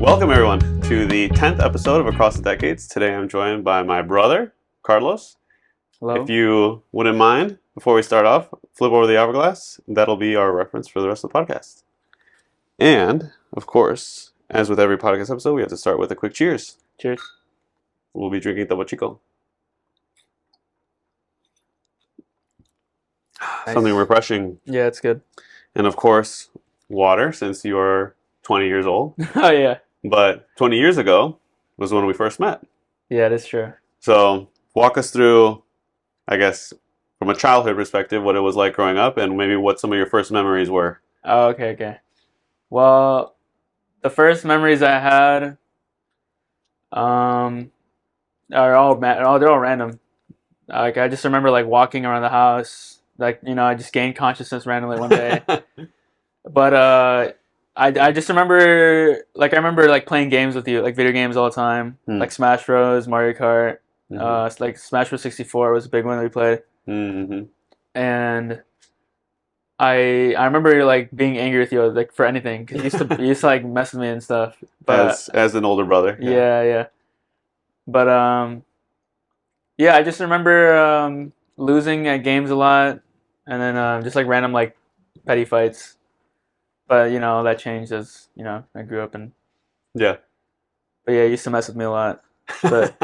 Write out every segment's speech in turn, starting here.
Welcome, everyone, to the 10th episode of Across the Decades. Today I'm joined by my brother, Carlos. Hello. If you wouldn't mind, before we start off, flip over the hourglass. That'll be our reference for the rest of the podcast. And, of course, as with every podcast episode, we have to start with a quick cheers. Cheers. We'll be drinking Topo Chico. Nice. Something refreshing. Yeah, it's good. And, of course, water, since you are 20 years old. Oh, yeah. But 20 years ago was when we first met. Yeah, that's true. So walk us through, I guess, from a childhood perspective, what it was like growing up and maybe what some of your first memories were. Oh, okay. Well, the first memories I had they're all random. Like, I just remember, like, walking around the house. Like, I just gained consciousness randomly one day. But I just remember, like, playing games with you, like video games all the time, like Smash Bros, Mario Kart, like Smash Bros 64 was a big one that we played, and I remember like being angry with you like for anything because you used to like mess with me and stuff. But as an older brother, yeah. But yeah, I just remember losing at games a lot, and then just like random like petty fights. But, that changed as, I grew up and... Yeah. But, yeah, it used to mess with me a lot. But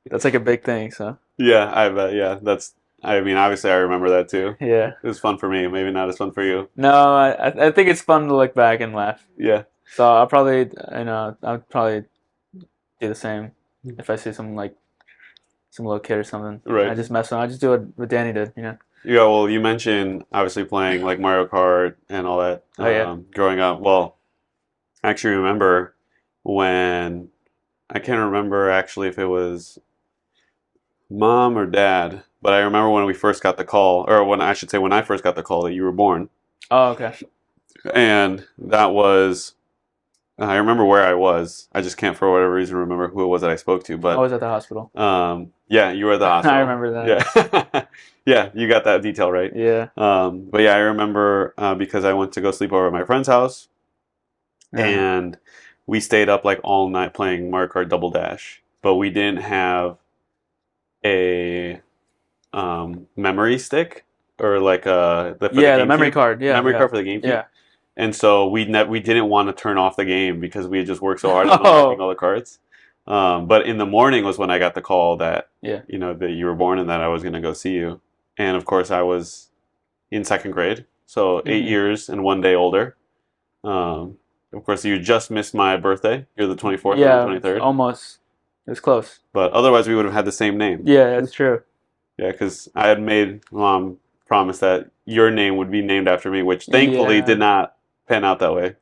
that's, like, a big thing, so... Yeah, I bet, yeah. Obviously I remember that, too. Yeah. It was fun for me. Maybe not as fun for you. No, I think it's fun to look back and laugh. Yeah. So I'll probably, I'll probably do the same if I see some little kid or something. Right. I just mess with him. I just do what Danny did, Yeah, well, you mentioned obviously playing like Mario Kart and all that growing up. Well, I actually remember when, I can't remember actually if it was mom or dad, but I remember when we first got the call, or when I first got the call that you were born. Oh, okay. And that was, I remember where I was. I just can't for whatever reason remember who it was that I spoke to, but I was at the hospital. Yeah, you were at the hospital. I remember that. Yeah. Yeah, you got that detail right. Yeah. But yeah, I remember because I went to go sleep over at my friend's house, and we stayed up like all night playing Mario Kart Double Dash, but we didn't have a memory stick or like the memory card. Yeah, memory card for the GameCube. Yeah. And so we didn't want to turn off the game because we had just worked so hard on unlocking all the cards. But in the morning was when I got the call that that you were born and that I was going to go see you. And of course I was in second grade, so 8 years and 1 day older. Of course you just missed my birthday. You're the 24th or the 23rd. Almost. It was close. But otherwise we would have had the same name. Yeah, that's true. Yeah, because I had made Mom promise that your name would be named after me, which thankfully did not pan out that way.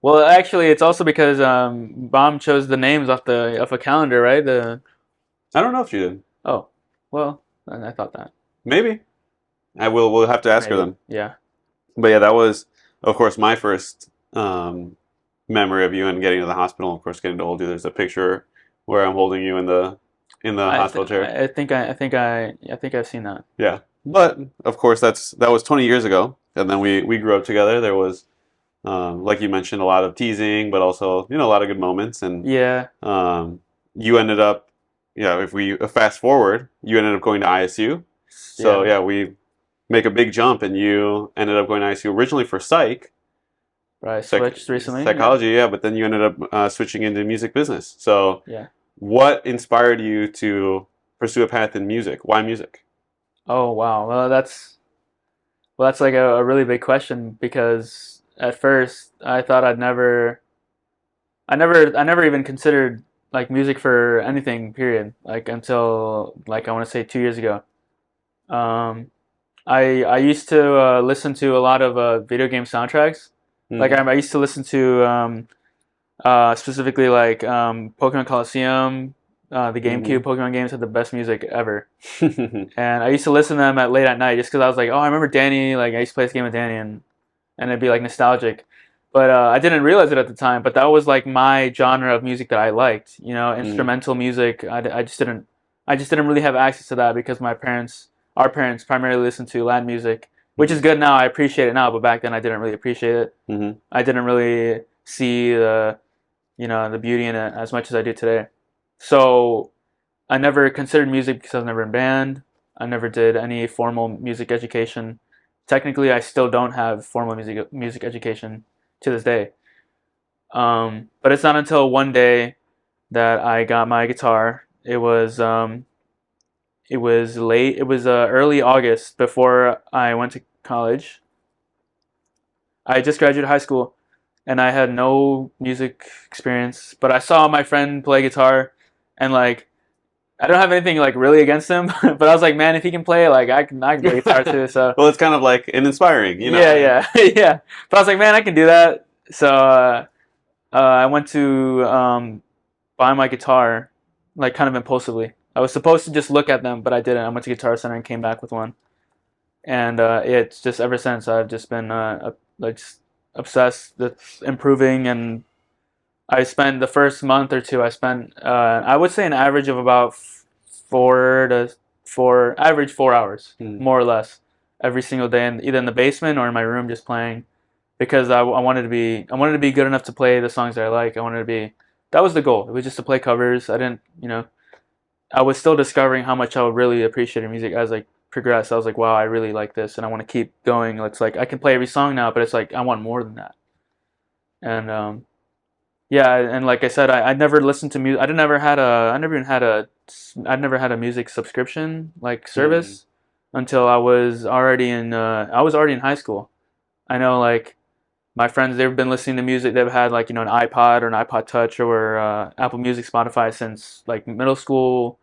Well, actually, it's also because Mom chose the names off a calendar, right? I don't know if she did. Oh, well, I thought that. Maybe. We'll have to ask her then. Yeah. But yeah, that was, of course, my first memory of you and getting to the hospital. Of course, getting to hold you. There's a picture where I'm holding you in the hospital chair. I think I've seen that. Yeah, but of course that was 20 years ago, and then we grew up together. There was, like you mentioned, a lot of teasing, but also a lot of good moments. And you ended up, if we fast forward, you ended up going to ISU. So we make a big jump, and you ended up going to ISU originally for psych. Right, switched recently. Psychology, but then you ended up switching into music business. So what inspired you to pursue a path in music? Why music? Oh, wow. Well, that's like a really big question, because at first I thought I never even considered like music for anything, period. Like until like I want to say 2 years ago. I used to listen to a lot of video game soundtracks. Like I used to listen to specifically like Pokemon Coliseum. The GameCube Pokemon games had the best music ever. And I used to listen to them late at night just because I was like, oh, I remember Danny. Like I used to play this game with Danny, and it'd be like nostalgic. But I didn't realize it at the time. But that was like my genre of music that I liked. Instrumental music. I just didn't really have access to that because our parents primarily listened to Latin music, which is good now. I appreciate it now, but back then I didn't really appreciate it. I didn't really see the the beauty in it as much as I do today. So I never considered music because I was never in band. I never did any formal music education. Technically, I still don't have formal music education to this day. But it's not until one day that I got my guitar. It was late. It was early August before I went to college. I just graduated high school, and I had no music experience. But I saw my friend play guitar, and like I don't have anything like really against him, but I was like, man, if he can play, like I can play guitar too. So well, it's kind of like an inspiring, Yeah, yeah. But I was like, man, I can do that. So I went to buy my guitar, like kind of impulsively. I was supposed to just look at them, but I didn't. I went to Guitar Center and came back with one, and it's just ever since I've just been like obsessed with improving. And I spent the first month or two. I would say an average of about 4 hours, more or less, every single day, either in the basement or in my room, just playing, because I wanted to be good enough to play the songs that I like. That was the goal. It was just to play covers. I didn't, I was still discovering how much I would really appreciate music as I progressed. I was like, wow, I really like this, and I want to keep going. It's like I can play every song now, but it's like I want more than that. And yeah, and like I said, I never listened to music. I never had a music subscription like service until I was already in high school. I know like my friends, they've been listening to music. They've had like an iPod or an iPod Touch or Apple Music, Spotify since like middle school.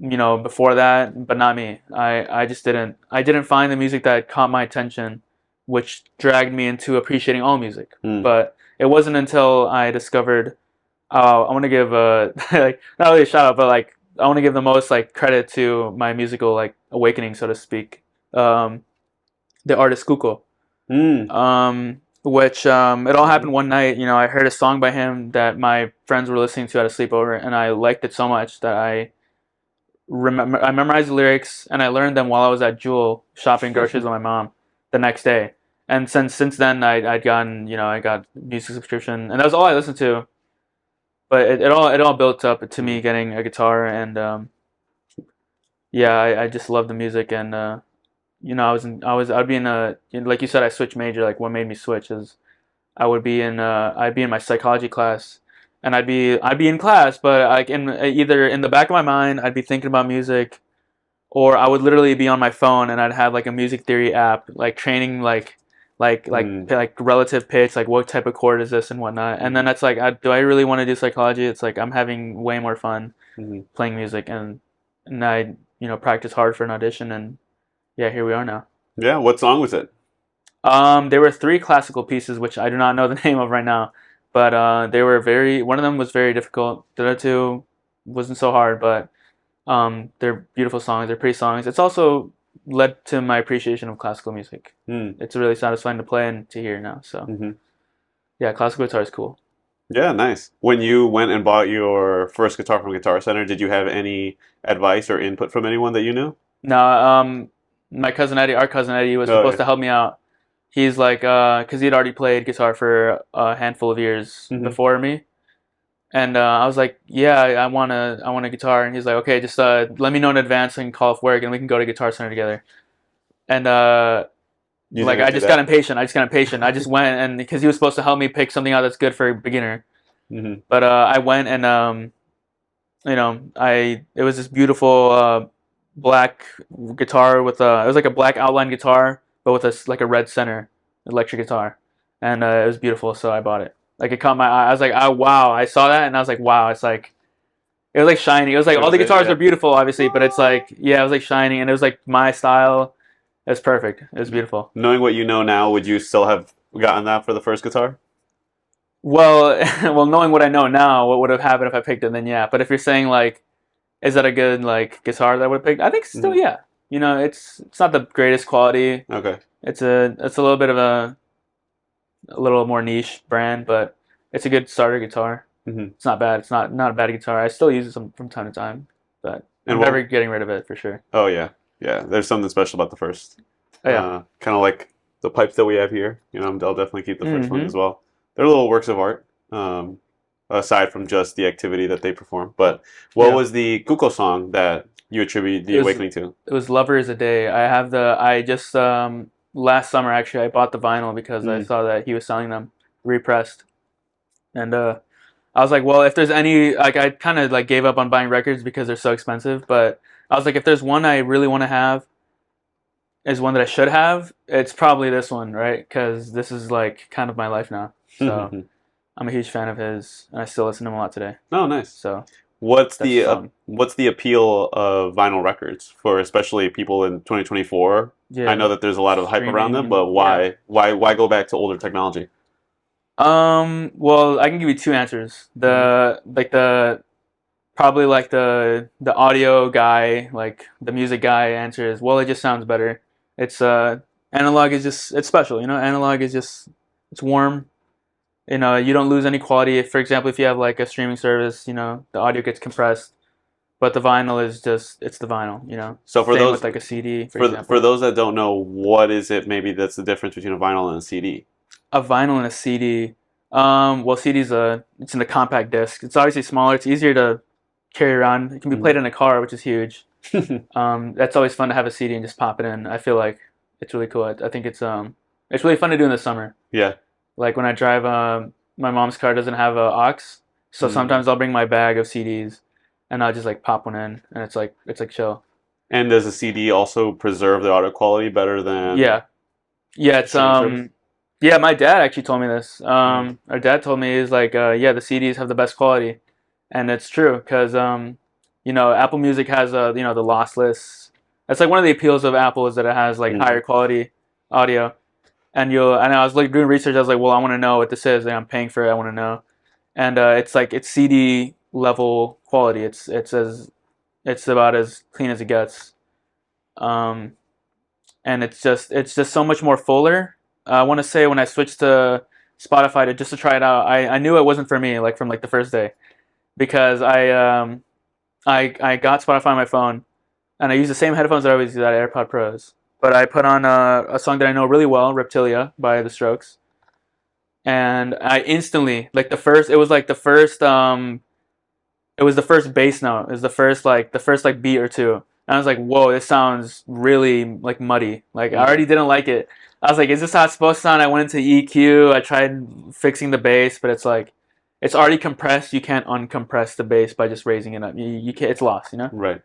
Before that, but not me. I just didn't. I didn't find the music that caught my attention, which dragged me into appreciating all music. But it wasn't until I discovered. I want to give like not really a shout out, but like I want to give the most like credit to my musical like awakening, so to speak. The artist Kuko. Which it all happened one night. I heard a song by him that my friends were listening to at a sleepover, and I liked it so much that I memorized the lyrics, and I learned them while I was at Jewel shopping groceries with my mom the next day. And since then, I got music subscription, and that was all I listened to. But it all built up to me getting a guitar, and I just love the music. And I'd be like you said, I switched major. Like what made me switch is I'd be in my psychology class. And I'd be in class, but like either in the back of my mind, I'd be thinking about music, or I would literally be on my phone and I'd have like a music theory app, like training like relative pitch, like what type of chord is this and whatnot. And then that's like, do I really want to do psychology? It's like I'm having way more fun playing music, and I practice hard for an audition, and yeah, here we are now. Yeah, what song was it? There were 3 classical pieces, which I do not know the name of right now. But one of them was very difficult. The other 2 wasn't so hard, but they're beautiful songs. They're pretty songs. It's also led to my appreciation of classical music. It's really satisfying to play and to hear now. So yeah, classical guitar is cool. Yeah, nice. When you went and bought your first guitar from Guitar Center, did you have any advice or input from anyone that you knew? No, our cousin Eddie was supposed to help me out. He's like, because he'd already played guitar for a handful of years before me, and I was like, yeah, I want a guitar, and he's like, okay, just let me know in advance so I can call off work and we can go to Guitar Center together. And I just got impatient. I just went, and because he was supposed to help me pick something out that's good for a beginner. But I went, and it was this beautiful black guitar with it was like a black outline guitar, but with a red center electric guitar, and it was beautiful, so I bought it. Like it caught my eye. I was like, oh wow! I saw that, and I was like, wow! It was like shiny. It was like all the guitars are beautiful, obviously, but it's like it was like shiny, and it was like my style. It was perfect. It was beautiful. Knowing what you know now, would you still have gotten that for the first guitar? Well, knowing what I know now, what would have happened if I picked it? Then yeah. But if you're saying like, is that a good like guitar that I would have picked? I think still yeah. It's not the greatest quality. Okay. It's a little bit of a little more niche brand, but it's a good starter guitar. It's not bad. It's not a bad guitar. I still use it from time to time, but I'm never getting rid of it for sure. Oh yeah, yeah. There's something special about the first. Oh, yeah. Kind of like the pipes that we have here. I'll definitely keep the first one as well. They're little works of art. aside from just the activity that they perform. But what was the Kuko song that you attribute the awakening to? It was Lover Is a Day. I just last summer actually I bought the vinyl because I saw that he was selling them repressed, and I was like, well, if there's any, like, I kind of like gave up on buying records because they're so expensive, but I was like, if there's one I really want to have, is one that I should have, it's probably this one, right? Because this is like kind of my life now. So I'm a huge fan of his, and I still listen to him a lot today. Oh, nice. So what's the appeal of vinyl records for especially people in 2024? Yeah, I know that there's a lot of hype around them, but why go back to older technology? Well, I can give you two answers. The audio guy, like the music guy answer is, well, it just sounds better. It's analog is just, it's special, you know. Analog is just, it's warm. You know, you don't lose any quality. For example, if you have like a streaming service, you know, the audio gets compressed, but the vinyl is just, it's the vinyl, you know. So for Same those with like a CD, for for those that don't know, what is it maybe that's the difference between a vinyl and a CD? A vinyl and a CD. Well, CD's it's in the compact disc. It's obviously smaller. It's easier to carry around. It can be played in a car, which is huge. That's always fun to have a CD and just pop it in. I feel like it's really cool. I think it's really fun to do in the summer. Yeah. Like when I drive, my mom's car doesn't have a aux, so sometimes I'll bring my bag of CDs, and I'll just like pop one in, and it's like chill. And does a CD also preserve the audio quality better than? Yeah. It's yeah, my dad actually told me this. Our dad told me, he's like, yeah, the CDs have the best quality, and it's true because you know, Apple Music has you know, the lossless. That's like one of the appeals of Apple is that it has like higher quality audio, and I was like doing research. I was like, well, I want to know what this is, and I'm paying for it. I want to know, and it's like it's CD level quality. It's about as clean as it gets, and it's just so much more fuller. I want to say when I switched to Spotify just to try it out, I knew it wasn't for me, like from like the first day, because I got Spotify on my phone, and I use the same headphones that I always use, that AirPod Pros. But I put on a song that I know really well, Reptilia by The Strokes, and I instantly, like it was the first bass note, it was the first beat or two, and I was like, whoa, this sounds really like muddy. Like I already didn't like it. I was like, is this how it's supposed to sound? I went into EQ. I tried fixing the bass, but it's like, it's already compressed. You can't uncompress the bass by just raising it up. You can't. It's lost, you know. Right.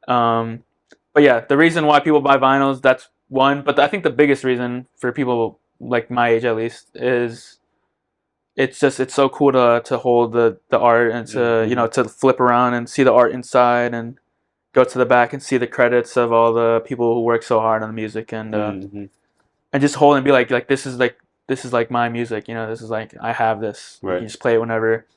But yeah, the reason why people buy vinyls, that's one. But I think the biggest reason for people like my age, at least, is it's so cool to hold the art and to you know, to flip around and see the art inside and go to the back and see the credits of all the people who work so hard on the music and just hold and be like this is like my music, you know. This is like, I have this. Right. You can just play it whenever.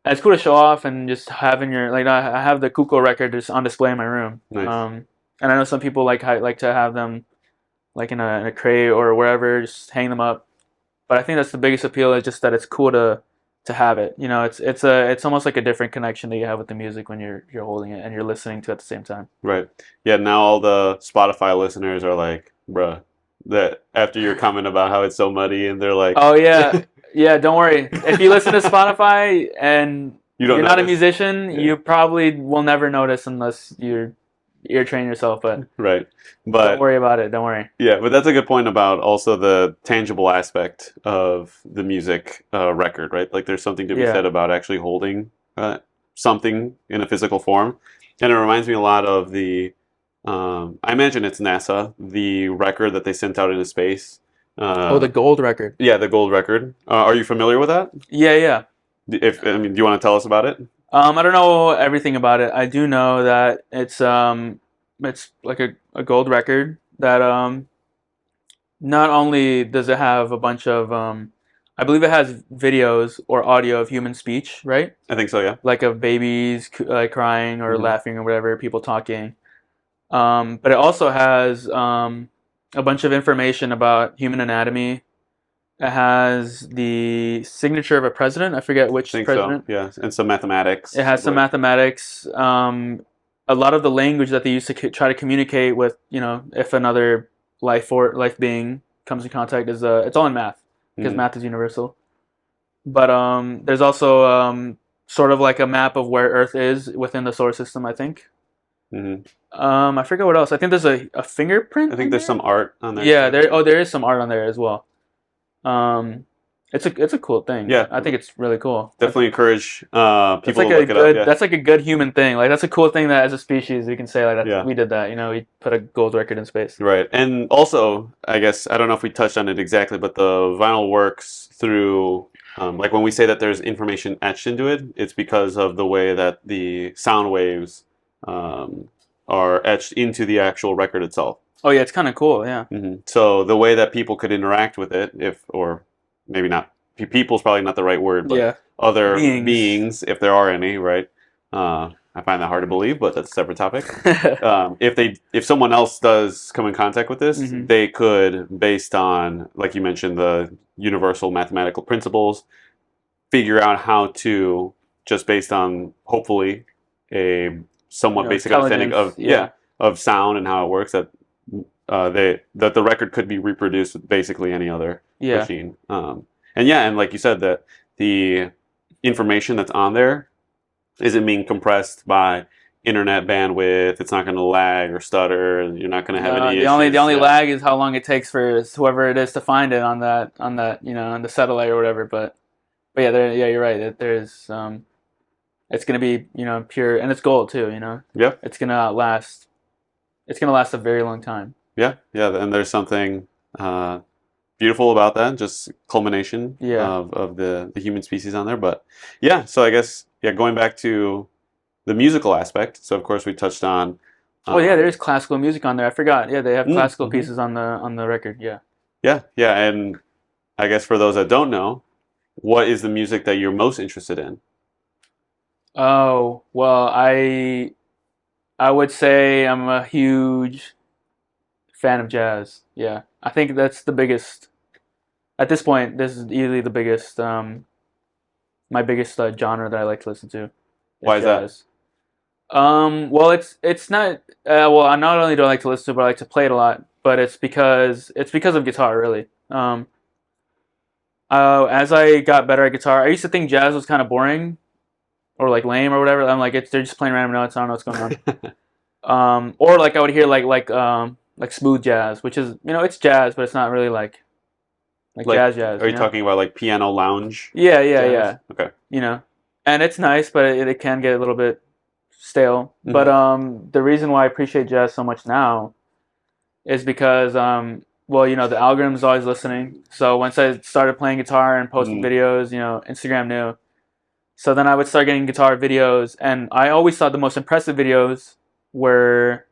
And it's cool to show off and just having your, like, I have the Kuko record just on display in my room. Nice. And I know some people like to have them like in a crate or wherever, just hang them up. But I think that's the biggest appeal, is just that it's cool to have it. You know, it's almost like a different connection that you have with the music when you're holding it and you're listening to it at the same time. Right. Yeah. Now all the Spotify listeners are like, bruh. That after your comment about how it's so muddy, and they're like, oh yeah, yeah, don't worry. If you listen to Spotify and you're not a musician, you probably will never notice unless you're ear train yourself. But right, but don't worry about it. Don't worry. Yeah, but that's a good point about also the tangible aspect of the music record, right? Like there's something to be said about actually holding something in a physical form, and it reminds me a lot of the. I imagine it's NASA, the record that they sent out into space. The gold record. Yeah, the gold record. Are you familiar with that? Yeah. Do you want to tell us about it? I don't know everything about it. I do know that it's like a gold record that not only does it have a bunch of I believe it has videos or audio of human speech, right? I think so, yeah. Like of babies like crying or laughing or whatever, people talking. But it also has a bunch of information about human anatomy. It has the signature of a president. I forget which president. So. Yeah, and some mathematics. It has some mathematics. A lot of the language that they use to try to communicate with, you know, if another life being comes in contact is it's all in math, because math is universal. But there's also sort of like a map of where Earth is within the solar system, I think. Mm-hmm. I forget what else. I think there's a fingerprint. I think there's some art on there. Yeah, there is some art on there as well. It's a cool thing. Yeah, I think it's really cool. Definitely encourage people to look it up. Yeah. That's like a good human thing. Like that's a cool thing that as a species we can say like Yeah. we did that. You know, we put a gold record in space. Right, and also I guess I don't know if we touched on it exactly, but the vinyl works through like when we say that there's information etched into it, it's because of the way that the sound waves are etched into the actual record itself. Oh yeah, it's kind of cool. Yeah. Mm-hmm. So the way that people could interact with it, or maybe not, people's probably not the right word, but other beings, if there are any, right? I find that hard to believe, but that's a separate topic. If someone else does come in contact with this, mm-hmm. they could, based on, like you mentioned, the universal mathematical principles, figure out how to, just based on hopefully a somewhat basic understanding of sound and how it works, that the record could be reproduced with basically any other machine. And like you said, that the information that's on there isn't being compressed by internet bandwidth. It's not going to lag or stutter. You're not going to have any issues. The only lag is how long it takes for whoever it is to find it on that on the satellite or whatever. But yeah, you're right. There's it's going to be pure, and it's gold too. Yeah, it's going to outlast. It's going to last a very long time. Yeah, and there's something beautiful about that, just culmination of the human species on there. But yeah, so I guess going back to the musical aspect. So of course we touched on. There is classical music on there. I forgot. Yeah, they have classical pieces on the record. Yeah, and I guess for those that don't know, what is the music that you're most interested in? Oh well, I would say I'm a huge fan of jazz. Yeah, I think that's the biggest. At this point, this is easily the biggest. My biggest genre that I like to listen to. Why is jazz. That? Well, it's not. Well, I not only do I like to listen to it, but I like to play it a lot. But it's because of guitar, really. As I got better at guitar, I used to think jazz was kind of boring, or like lame or whatever. I'm like, they're just playing random notes. I don't know what's going on. Or like I would hear like smooth jazz, which is it's jazz, but it's not really like jazz. Are you talking about like piano lounge? Yeah. Okay. And it's nice, but it can get a little bit stale. Mm-hmm. But the reason why I appreciate jazz so much now is because the algorithm's always listening. So once I started playing guitar and posting videos, Instagram knew. So then I would start getting guitar videos, and I always thought the most impressive videos were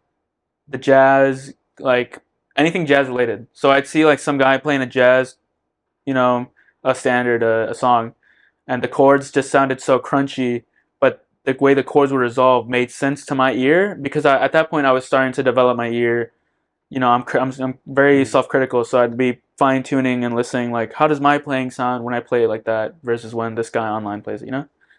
the jazz, like anything jazz related. So I'd see like some guy playing a jazz, a standard, a song, and the chords just sounded so crunchy, but the way the chords were resolved made sense to my ear, because at that point I was starting to develop my ear. I'm very self-critical, so I'd be fine-tuning and listening, like, how does my playing sound when I play it like that versus when this guy online plays it,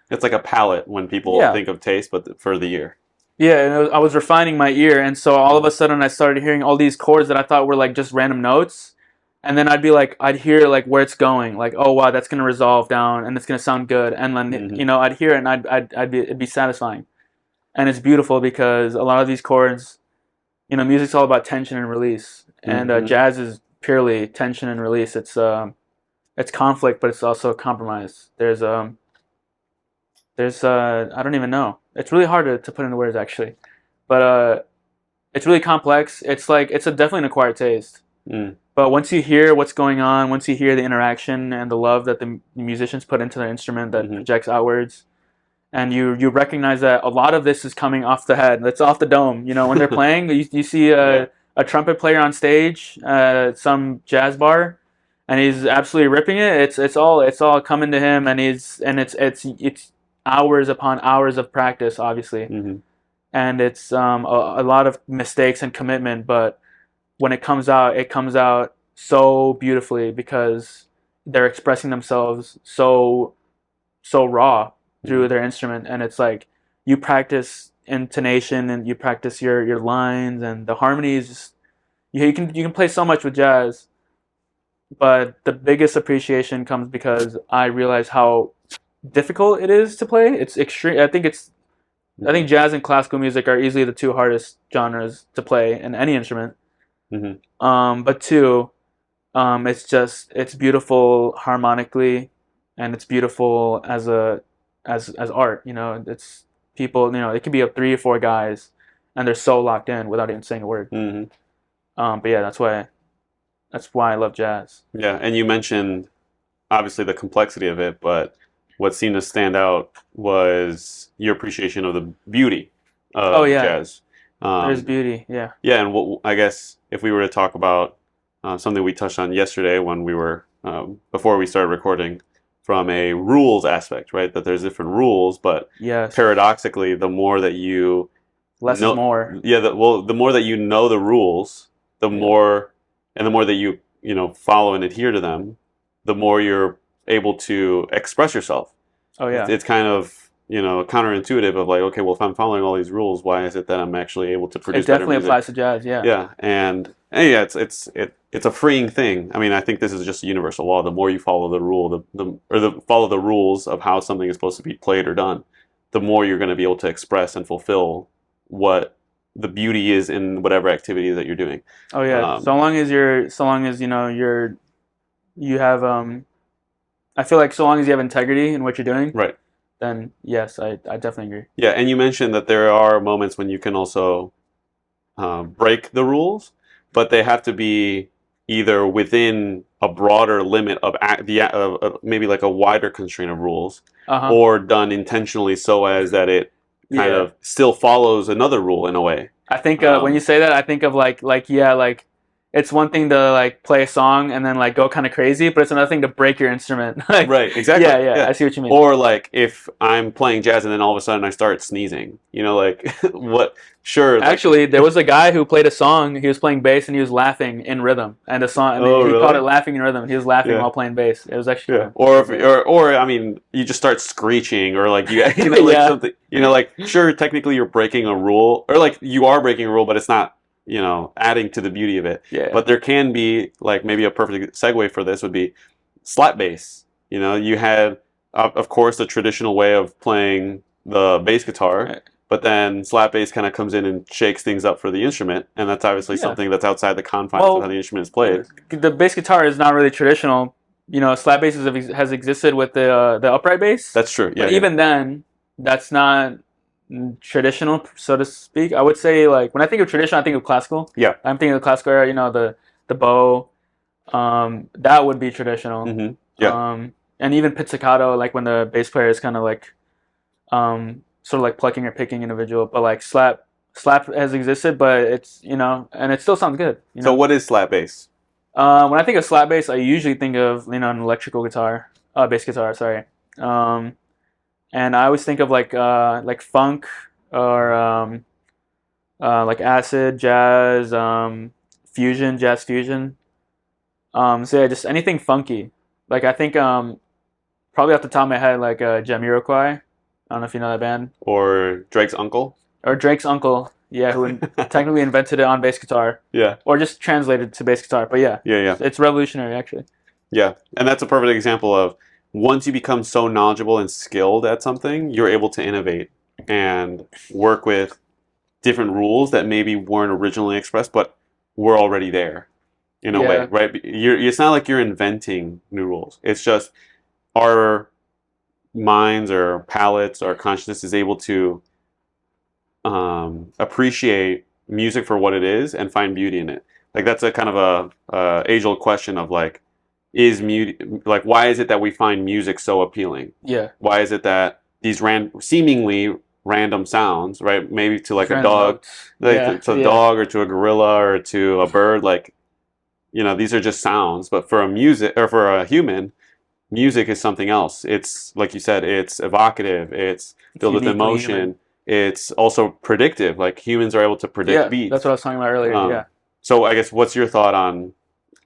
It's like a palette when people think of taste, but for the ear. Yeah, and I was refining my ear, and so all of a sudden I started hearing all these chords that I thought were like just random notes, and then I'd hear like where it's going, like, oh wow, that's gonna resolve down and it's gonna sound good, and then I'd hear it and it'd be satisfying, and it's beautiful because a lot of these chords, music's all about tension and release, and jazz is purely tension and release. It's conflict, but it's also compromise. There's I don't even know. It's really hard to put into words actually, but it's really complex. It's definitely an acquired taste. But once you hear what's going on, once you hear the interaction and the love that the musicians put into their instrument that projects outwards, and you recognize that a lot of this is coming off the head. It's off the dome. When they're playing, you see a trumpet player on stage, some jazz bar, and he's absolutely ripping it. It's all coming to him, and it's hours upon hours of practice, obviously, and it's a lot of mistakes and commitment. But when it comes out so beautifully because they're expressing themselves so raw through their instrument, and it's like you practice intonation and you practice your lines and the harmonies. You can play so much with jazz, but the biggest appreciation comes because I realize how difficult it is to play. It's extreme. I think jazz and classical music are easily the two hardest genres to play in any instrument. But two, it's beautiful harmonically, and it's beautiful as art. It's people. It could be up 3 or 4 guys, and they're so locked in without even saying a word. But yeah, that's why I love jazz. Yeah, and you mentioned obviously the complexity of it, but what seemed to stand out was your appreciation of the beauty of jazz. There's beauty, yeah. Yeah, and I guess if we were to talk about something we touched on yesterday when we were before we started recording, from a rules aspect, right? That there's different rules, but paradoxically, the more that you less is more. Yeah, the more that you know the rules, the more, and the more that you follow and adhere to them, the more you're able to express yourself. Oh yeah, it's kind of counterintuitive of like, okay, well, if I'm following all these rules, why is it that I'm actually able to produce? It definitely applies to jazz. Yeah. Yeah, and yeah, it's a freeing thing. I mean, I think this is just a universal law. The more you follow the rule, follow the rules of how something is supposed to be played or done, the more you're going to be able to express and fulfill what the beauty is in whatever activity that you're doing. Oh yeah, so long as you have I feel like so long as you have integrity in what you're doing, right? Then yes, I definitely agree. Yeah, and you mentioned that there are moments when you can also break the rules, but they have to be either within a broader limit of maybe like a wider constraint of rules, or done intentionally so as that it kind of still follows another rule in a way. I think when you say that, I think of like it's one thing to like play a song and then like go kind of crazy, but it's another thing to break your instrument. Right, exactly. Yeah, I see what you mean. Or like if I'm playing jazz and then all of a sudden I start sneezing, like what? Sure. Actually, there was a guy who played a song. He was playing bass and he was laughing in rhythm, and the song. And he called it laughing in rhythm. He was laughing while playing bass. It was actually Or I mean, you just start screeching, or like something. Like sure, technically you're breaking a rule, or like you are breaking a rule, but it's not. Adding to the beauty of it. Yeah. But there can be, like, maybe a perfect segue for this would be slap bass. You had, of course, the traditional way of playing the bass guitar, right. But then slap bass kind of comes in and shakes things up for the instrument, and that's obviously something that's outside the confines of how the instrument is played. The bass guitar is not really traditional. Slap bass has existed with the upright bass. That's true. Yeah. But even then, that's not traditional, so to speak. I would say, like, when I think of traditional, I think of classical. Yeah. I'm thinking of classical era, the bow. That would be traditional. Mm-hmm. Yeah. And even pizzicato, like when the bass player is kind of like sort of like plucking or picking individual, but like slap has existed, but it's and it still sounds good. So what is slap bass? When I think of slap bass, I usually think of an electrical guitar, bass guitar, sorry. And I always think of like funk or like acid, jazz, jazz fusion. So yeah, just anything funky. Like I think probably off the top of my head, like Jamiroquai. I don't know if you know that band. Or Drake's uncle. Yeah, who technically invented it on bass guitar. Yeah. Or just translated to bass guitar, but yeah. Yeah. It's revolutionary actually. Yeah, and that's a perfect example of once you become so knowledgeable and skilled at something, you're able to innovate and work with different rules that maybe weren't originally expressed, but were already there in a way, right? It's not like you're inventing new rules. It's just our minds or palates or consciousness is able to appreciate music for what it is and find beauty in it. Like that's a kind of a age-old question of like, why is it that we find music so appealing? Yeah. Why is it that these seemingly random sounds, right? Maybe to like a dog, to a dog or to a gorilla or to a bird, like, these are just sounds. But for a human, music is something else. It's like you said, it's evocative. It's filled with emotion. Human. It's also predictive. Like humans are able to predict beats. That's what I was talking about earlier. So I guess what's your thought on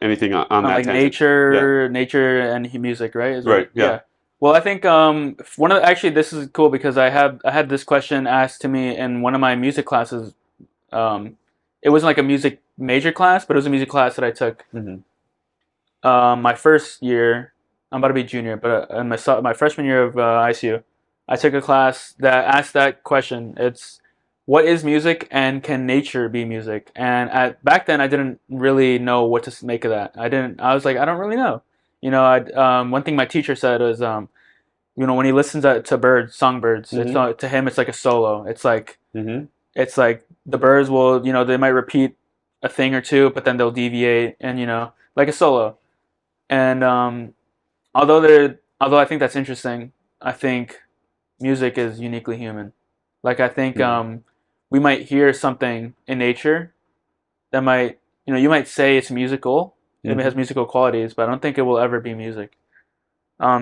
anything on that like tangent? nature and music, right? Right. Yeah. Well, I think this is cool because I had this question asked to me in one of my music classes. It wasn't like a music major class, but it was a music class that I took. Mm-hmm. my first year, I'm about to be junior, but in my freshman year of ICU, I took a class that asked that question. It's what is music and can nature be music? And back then I didn't really know what to make of that. I was like, I don't really know. One thing my teacher said was, when he listens to birds, songbirds, it's not, to him it's like a solo. It's like it's like the birds will, they might repeat a thing or two, but then they'll deviate, and like a solo. And although I think that's interesting, I think music is uniquely human. Like I think we might hear something in nature that might, you might say it's musical, it has musical qualities, but I don't think it will ever be music.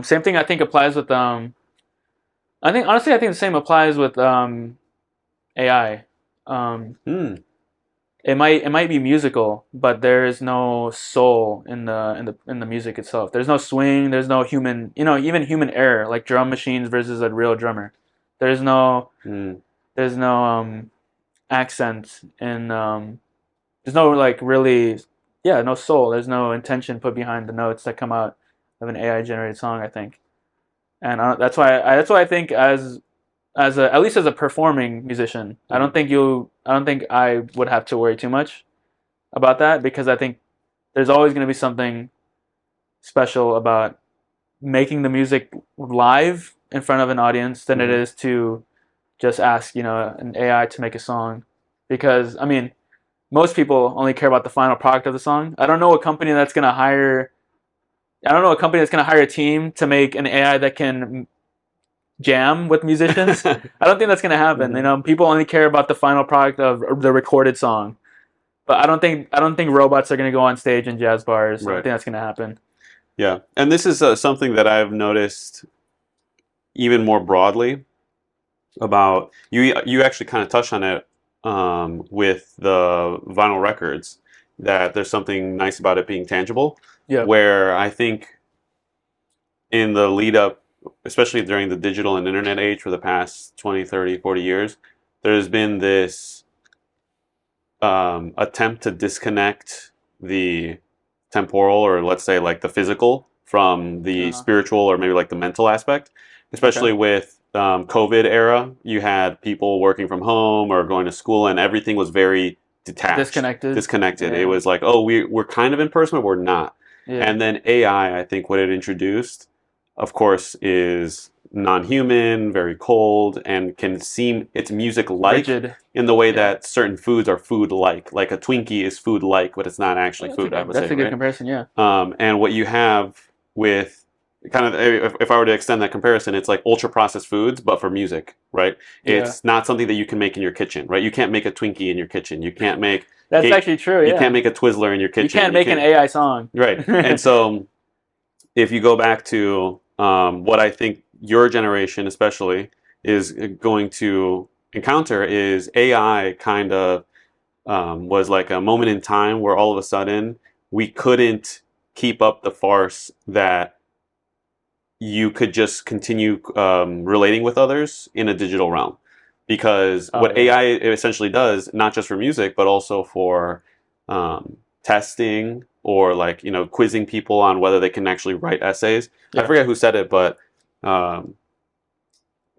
Same thing I think applies with I think the same applies with AI. It might be musical, but there is no soul in the music itself. There's no swing. There's no human. Even human error, like drum machines versus a real drummer. There's no. There's no accent and there's no like really. Yeah, no soul. There's no intention put behind the notes that come out of an AI generated song, I think, and that's why I think at least as a performing musician, I don't think I would have to worry too much about that, because I think there's always going to be something special about making the music live in front of an audience than it is to just ask an AI to make a song, because I mean most people only care about the final product of the song. I don't know a company that's going to hire a team to make an AI that can jam with musicians. I don't think that's going to happen. People only care about the final product of the recorded song. But I don't think robots are going to go on stage in jazz bars. Right. I don't think that's going to happen. Yeah, and this is something that I've noticed even more broadly about you. You actually kind of touched on it with the vinyl records, that there's something nice about it being tangible. Yeah. Where I think in the lead up, especially during the digital and internet age for the past 20, 30, 40 years, there's been this attempt to disconnect the temporal, or let's say like the physical, from the spiritual, or maybe like the mental aspect. Especially with COVID era, you had people working from home or going to school, and everything was very detached. Disconnected. Yeah. It was like, oh, we're kind of in person, but we're not. Yeah. And then AI, I think what it introduced, of course, is non-human, very cold, and can seem, it's music-like in the way that certain foods are food-like. Like a Twinkie is food-like, but it's not actually food, I would say. That's a good comparison, yeah. And what you have with, kind of, if I were to extend that comparison, it's like ultra-processed foods, but for music, right? Yeah. It's not something that you can make in your kitchen, right? You can't make a Twinkie in your kitchen. You can't make... That's actually true, yeah. You can't make a Twizzler in your kitchen. You can't make an AI song. Right. And so if you go back to what I think your generation especially is going to encounter, is AI kind of was like a moment in time where all of a sudden we couldn't keep up the farce that you could just continue relating with others in a digital realm. Because what AI essentially does, not just for music, but also for testing, or like, quizzing people on whether they can actually write essays. Yeah. I forget who said it, but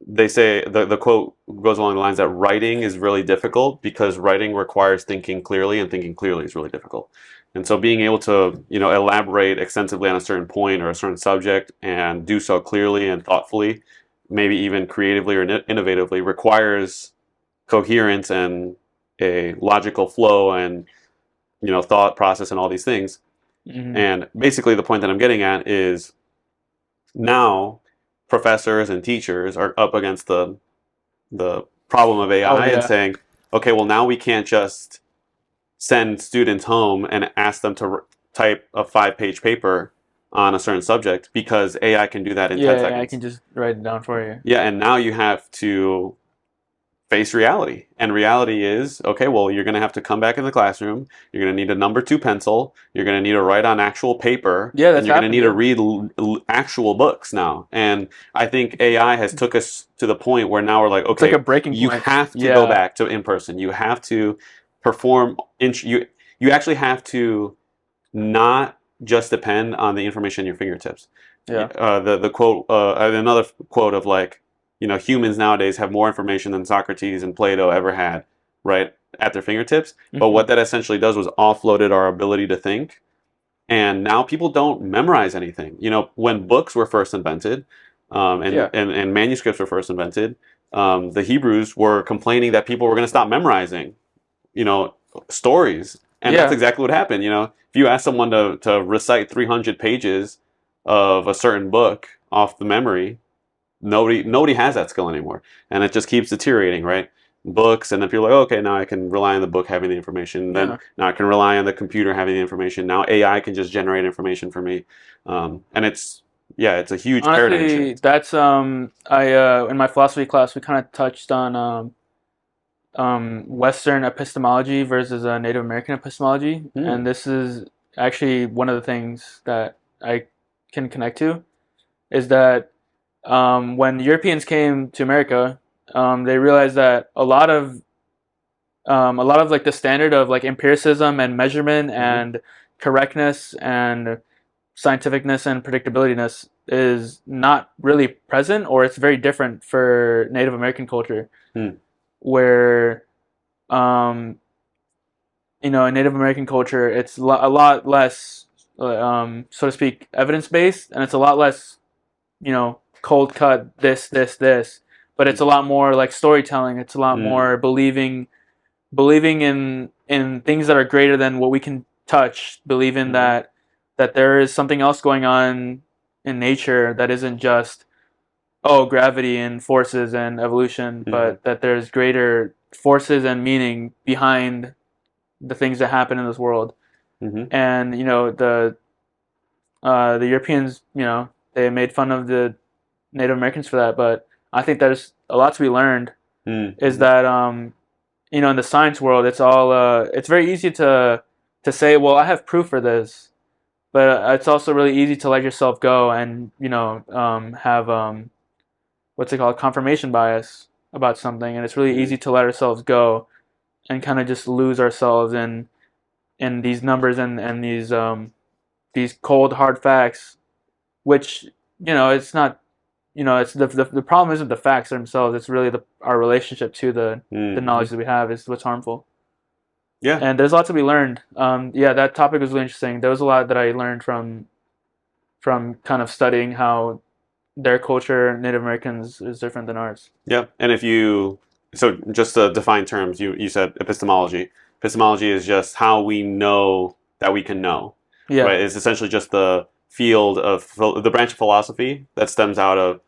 they say, the quote goes along the lines that writing is really difficult because writing requires thinking clearly, and thinking clearly is really difficult. And so being able to, elaborate extensively on a certain point or a certain subject, and do so clearly and thoughtfully, maybe even creatively or innovatively, requires coherence and a logical flow and, thought process and all these things. Mm-hmm. And basically the point that I'm getting at is, now professors and teachers are up against the problem of AI and saying, okay, well, now we can't just send students home and ask them to type a 5-page paper on a certain subject, because AI can do that in 10 seconds. Yeah, I can just write it down for you. Yeah, and now you have to face reality. And reality is, okay, well, you're going to have to come back in the classroom. You're going to need a number 2 pencil. You're going to need to write on actual paper. Yeah, that's and you're going to need to read actual books now. And I think AI has took us to the point where now we're like, okay, it's like a breaking point. You have to go back to in person. You have to perform. You actually have to not just depend on the information in your fingertips. Yeah. The quote, another quote of like, humans nowadays have more information than Socrates and Plato ever had, right, at their fingertips. But what that essentially does was offloaded our ability to think. And now people don't memorize anything. When books were first invented, and manuscripts were first invented, the Hebrews were complaining that people were going to stop memorizing, stories. And that's exactly what happened. If you ask someone to recite 300 pages of a certain book off the memory, nobody has that skill anymore. And it just keeps deteriorating, right? Books, and if you're like, okay, now I can rely on the book having the information, then now I can rely on the computer having the information. Now AI can just generate information for me, and it's a huge paradigm shift. That's in my philosophy class we kind of touched on Western epistemology versus Native American epistemology, and this is actually one of the things that I can connect to, is that when Europeans came to America, they realized that a lot of like the standard of like empiricism and measurement and correctness and scientificness and predictability-ness is not really present, or it's very different for Native American culture, where in Native American culture it's a lot less so to speak evidence-based, and it's a lot less cold cut this, but it's a lot more like storytelling. It's a lot more believing in things that are greater than what we can touch, believing that there is something else going on in nature that isn't just gravity and forces and evolution, but that there's greater forces and meaning behind the things that happen in this world. And the Europeans, they made fun of the Native Americans for that, but I think there's a lot to be learned. Is that in the science world, it's all it's very easy to say, well, I have proof for this, but it's also really easy to let yourself go and have what's it called, confirmation bias about something, and it's really easy to let ourselves go and kind of just lose ourselves in these numbers and these cold hard facts, which it's not. It's the problem isn't the facts themselves. It's really our relationship to the knowledge that we have is what's harmful. Yeah. And there's a lot to be learned. That topic was really interesting. There was a lot that I learned from kind of studying how their culture, Native Americans, is different than ours. Yeah. And so just to define terms, you said epistemology. Epistemology is just how we know that we can know. Yeah. Right? It's essentially just the field of the branch of philosophy that stems out of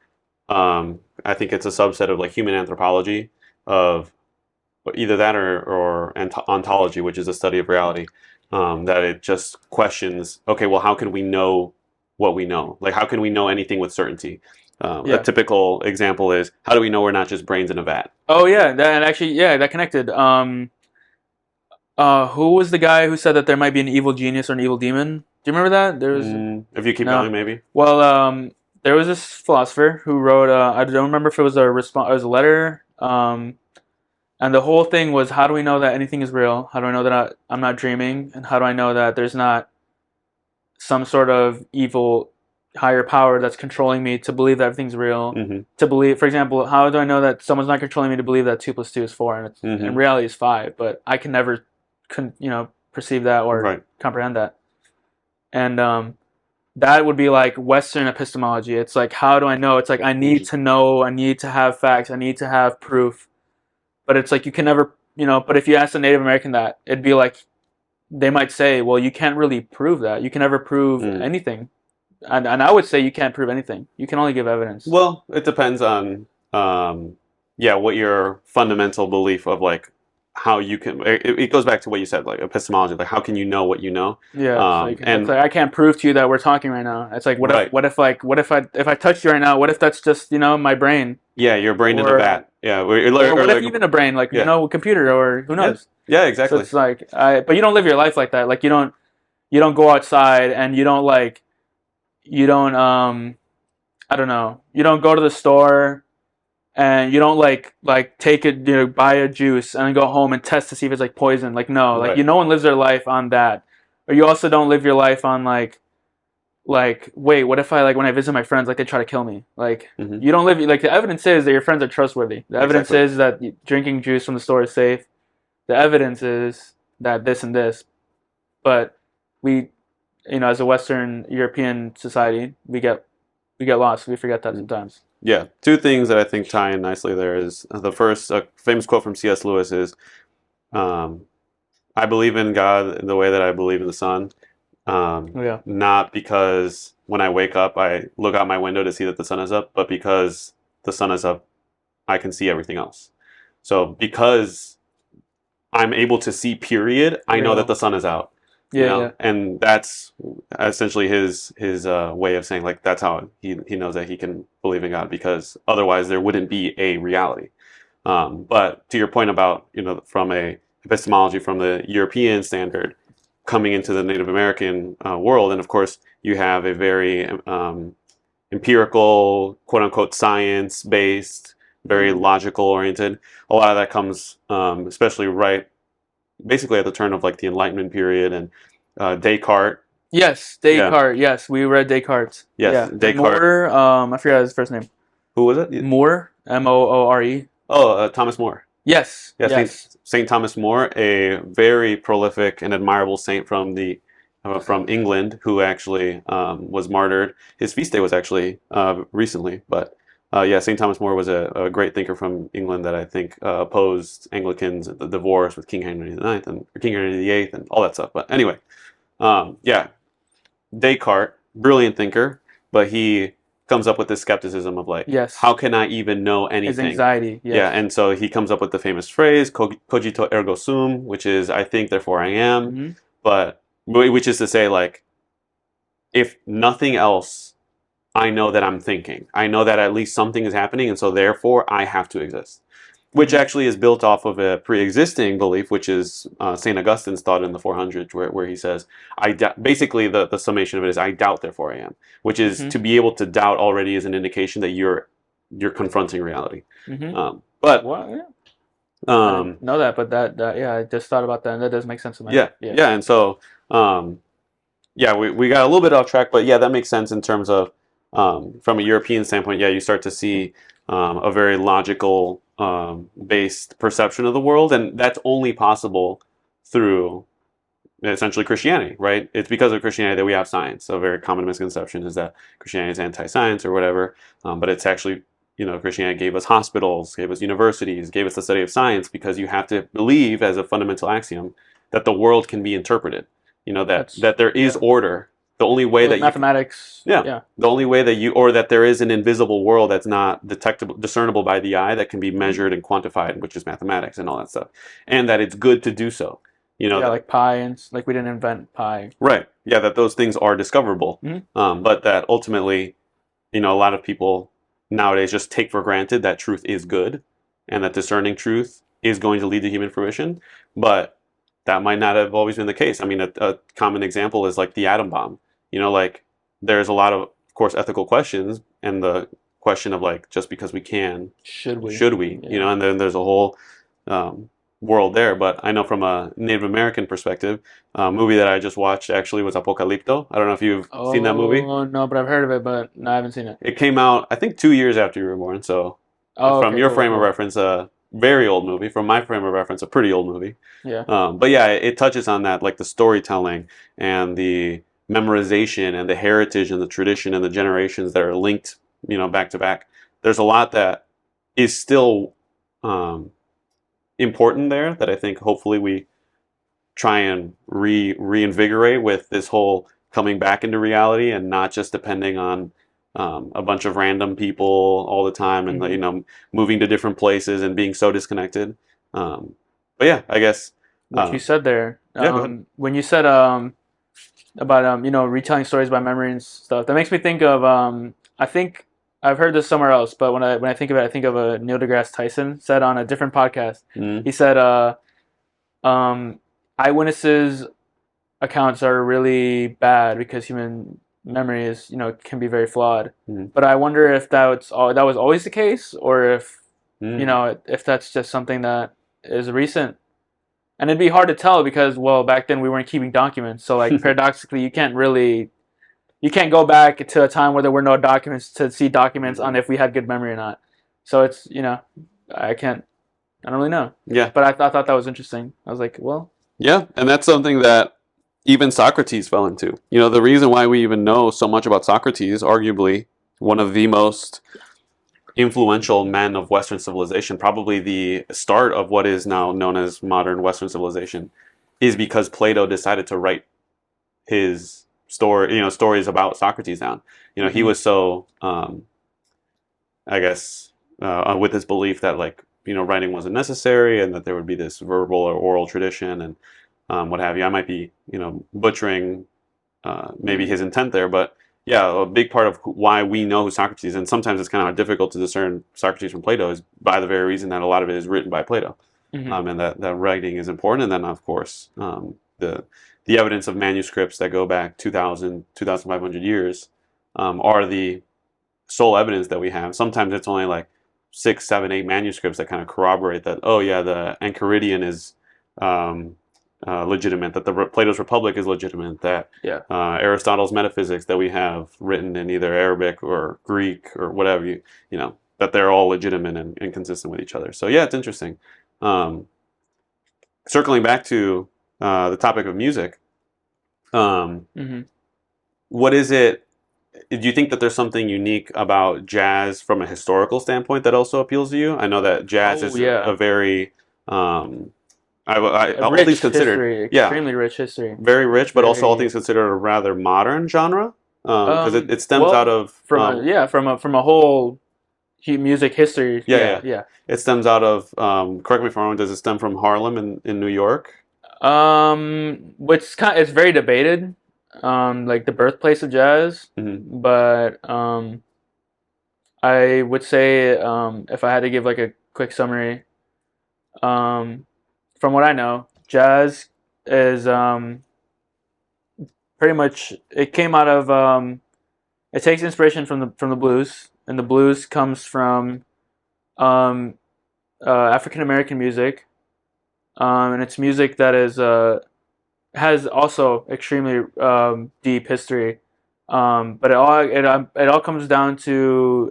I think it's a subset of like human anthropology, of either that or ontology, which is a study of reality, that it just questions, okay, well, how can we know what we know? Like, how can we know anything with certainty? A typical example is, how do we know we're not just brains in a vat? Oh yeah, that connected. Who was the guy who said that there might be an evil genius or an evil demon? Do you remember that? There was. If you keep going, maybe. Well, there was this philosopher who wrote. I don't remember if it was a response. It was a letter. And the whole thing was, how do we know that anything is real? How do I know that I'm not dreaming? And how do I know that there's not some sort of evil higher power that's controlling me to believe that everything's real? To believe, for example, how do I know that someone's not controlling me to believe that 2 + 2 is 4 and in reality is 5? But I can never, perceive that or comprehend that. And that would be like Western epistemology. It's like, how do I know? It's like, I need to know. I need to have facts. I need to have proof. But it's like, you can never, but if you ask a Native American that, it'd be like, they might say, well, you can't really prove that. You can never prove anything. And I would say you can't prove anything. You can only give evidence. Well, it depends on, what your fundamental belief of like how you can. It goes back to what you said, like epistemology. Like, how can you know what you know? Yeah, it's like, I can't prove to you that we're talking right now. It's like, what if I touch you right now? What if that's just my brain? Yeah, your brain in a vat. Yeah, or what if even a brain, like a computer, or who knows? Yeah, exactly. So it's like, but you don't live your life like that. Like, you don't go outside and you don't I don't know. You don't go to the store and you don't like take it, buy a juice and then go home and test to see if it's like poison. Like, no, like no one lives their life on that. Or you also don't live your life on like like, wait, what if I, like, when I visit my friends, like, they try to kill me? Like, Mm-hmm. you don't live, like, the evidence is that your friends are trustworthy. The evidence Exactly. is that drinking juice from the store is safe. The evidence is that this and this. But we, as a Western European society, we get lost. We forget that sometimes. Yeah, two things that I think tie in nicely there is the first, a famous quote from C.S. Lewis is, I believe in God in the way that I believe in the sun. Not because when I wake up, I look out my window to see that the sun is up, but because the sun is up, I can see everything else. So because I'm able to see, period, I know that the sun is out. And that's essentially his way of saying, like, that's how he knows that he can believe in God, because otherwise there wouldn't be a reality. But to your point about, from a epistemology, from the European standard, coming into the Native American world, and of course you have a very empirical, quote unquote, science based, very logical oriented. A lot of that comes, especially basically at the turn of like the Enlightenment period and Descartes. Yes, Descartes. Yeah. Yes, we read Descartes. Yes, yeah. Descartes. Moore. I forgot his first name. Who was it? Moore. Moore. Oh, Thomas More. Yes. Yeah, yes. Saint Thomas More, a very prolific and admirable saint from England, who actually was martyred. His feast day was actually recently, but yeah, Saint Thomas More was a great thinker from England that I think opposed Anglicans, the divorce with King Henry IX and King Henry VIII and all that stuff. But anyway, yeah, Descartes, brilliant thinker, but he comes up with this skepticism of like, how can I even know anything? His anxiety. Yes. Yeah, and so he comes up with the famous phrase "cogito ergo sum," which is "I think, therefore I am," but which is to say, like, if nothing else, I know that I'm thinking. I know that at least something is happening, and so therefore I have to exist. Which actually is built off of a pre-existing belief, which is St. Augustine's thought in the 400s, where he says, basically the summation of it is, I doubt, therefore I am. Which is to be able to doubt already is an indication that you're confronting reality. But I didn't know that, but that yeah, I just thought about that, and that does make sense to me. Yeah, and so yeah, we got a little bit off track, but yeah, that makes sense in terms of from a European standpoint. Yeah, you start to see a very logical based perception of the world, and that's only possible through essentially Christianity, right? It's because of Christianity that we have science. So a very common misconception is that Christianity is anti-science or whatever, but it's actually, Christianity gave us hospitals, gave us universities, gave us the study of science, because you have to believe as a fundamental axiom that the world can be interpreted. That there is order. The only way that mathematics. The only way that or that there is an invisible world that's not discernible by the eye, that can be measured and quantified, which is mathematics and all that stuff, and that it's good to do so. Like pi, and like we didn't invent pi. Right. Yeah, that those things are discoverable, but that ultimately, a lot of people nowadays just take for granted that truth is good, and that discerning truth is going to lead to human fruition, but that might not have always been the case. I mean, a common example is like the atom bomb. Like there's a lot of course, ethical questions, and the question of like, just because we can, should we? Yeah. And then there's a whole world there. But I know from a Native American perspective, a movie that I just watched actually was Apocalypto. I don't know if you've seen that movie. Oh, no, but I've heard of it, but no, I haven't seen it. It came out, I think, 2 years after you were born. So from your frame of reference, very old movie. From my frame of reference, a pretty old movie. Yeah. But yeah, it touches on that, like the storytelling and the memorization and the heritage and the tradition and the generations that are linked, back to back. There's a lot that is still important there that I think hopefully we try and reinvigorate with this whole coming back into reality, and not just depending on a bunch of random people all the time, and moving to different places and being so disconnected. But yeah, I guess what you said there, when you said about retelling stories by memory and stuff, that makes me think of I think I've heard this somewhere else, but when I think of it, I think of a Neil deGrasse Tyson said on a different podcast. He said eyewitnesses accounts are really bad because human memory is can be very flawed. But I wonder if that was always the case, or if if that's just something that is recent. And it'd be hard to tell because, well, back then we weren't keeping documents. So, like, paradoxically, you can't you can't go back to a time where there were no documents to see documents on if we had good memory or not. So it's, I don't really know. Yeah. But I thought that was interesting. I was like, well. Yeah, and that's something that even Socrates fell into. The reason why we even know so much about Socrates, arguably one of the most influential men of Western civilization, probably the start of what is now known as modern Western civilization, is because Plato decided to write his stories about Socrates down. He was so, I guess, with his belief that writing wasn't necessary and that there would be this verbal or oral tradition and what have you. I might be, butchering maybe his intent there, but yeah, a big part of why we know who Socrates is, and sometimes it's kind of difficult to discern Socrates from Plato, is by the very reason that a lot of it is written by Plato, and that writing is important. And then, of course, the evidence of manuscripts that go back 2,500 years are the sole evidence that we have. Sometimes it's only like 6, 7, 8 manuscripts that kind of corroborate that, oh yeah, the Enchiridion is legitimate, that the Plato's Republic is legitimate, that Aristotle's Metaphysics that we have written in either Arabic or Greek or whatever, that they're all legitimate and consistent with each other. So yeah, it's interesting. Circling back to the topic of music, what is it? Do you think that there's something unique about jazz from a historical standpoint that also appeals to you? I know that jazz is a very all things considered, extremely rich history, very rich, but also all things considered a rather modern genre because it stems out of from a whole music history. Yeah. It stems out of. Correct me if I'm wrong. Does it stem from Harlem in New York? Which it's very debated, like the birthplace of jazz, but I would say if I had to give like a quick summary, from what I know, jazz is pretty much, it came out of it takes inspiration from the blues, and the blues comes from African American music, and it's music that is has also extremely deep history, but it all comes down to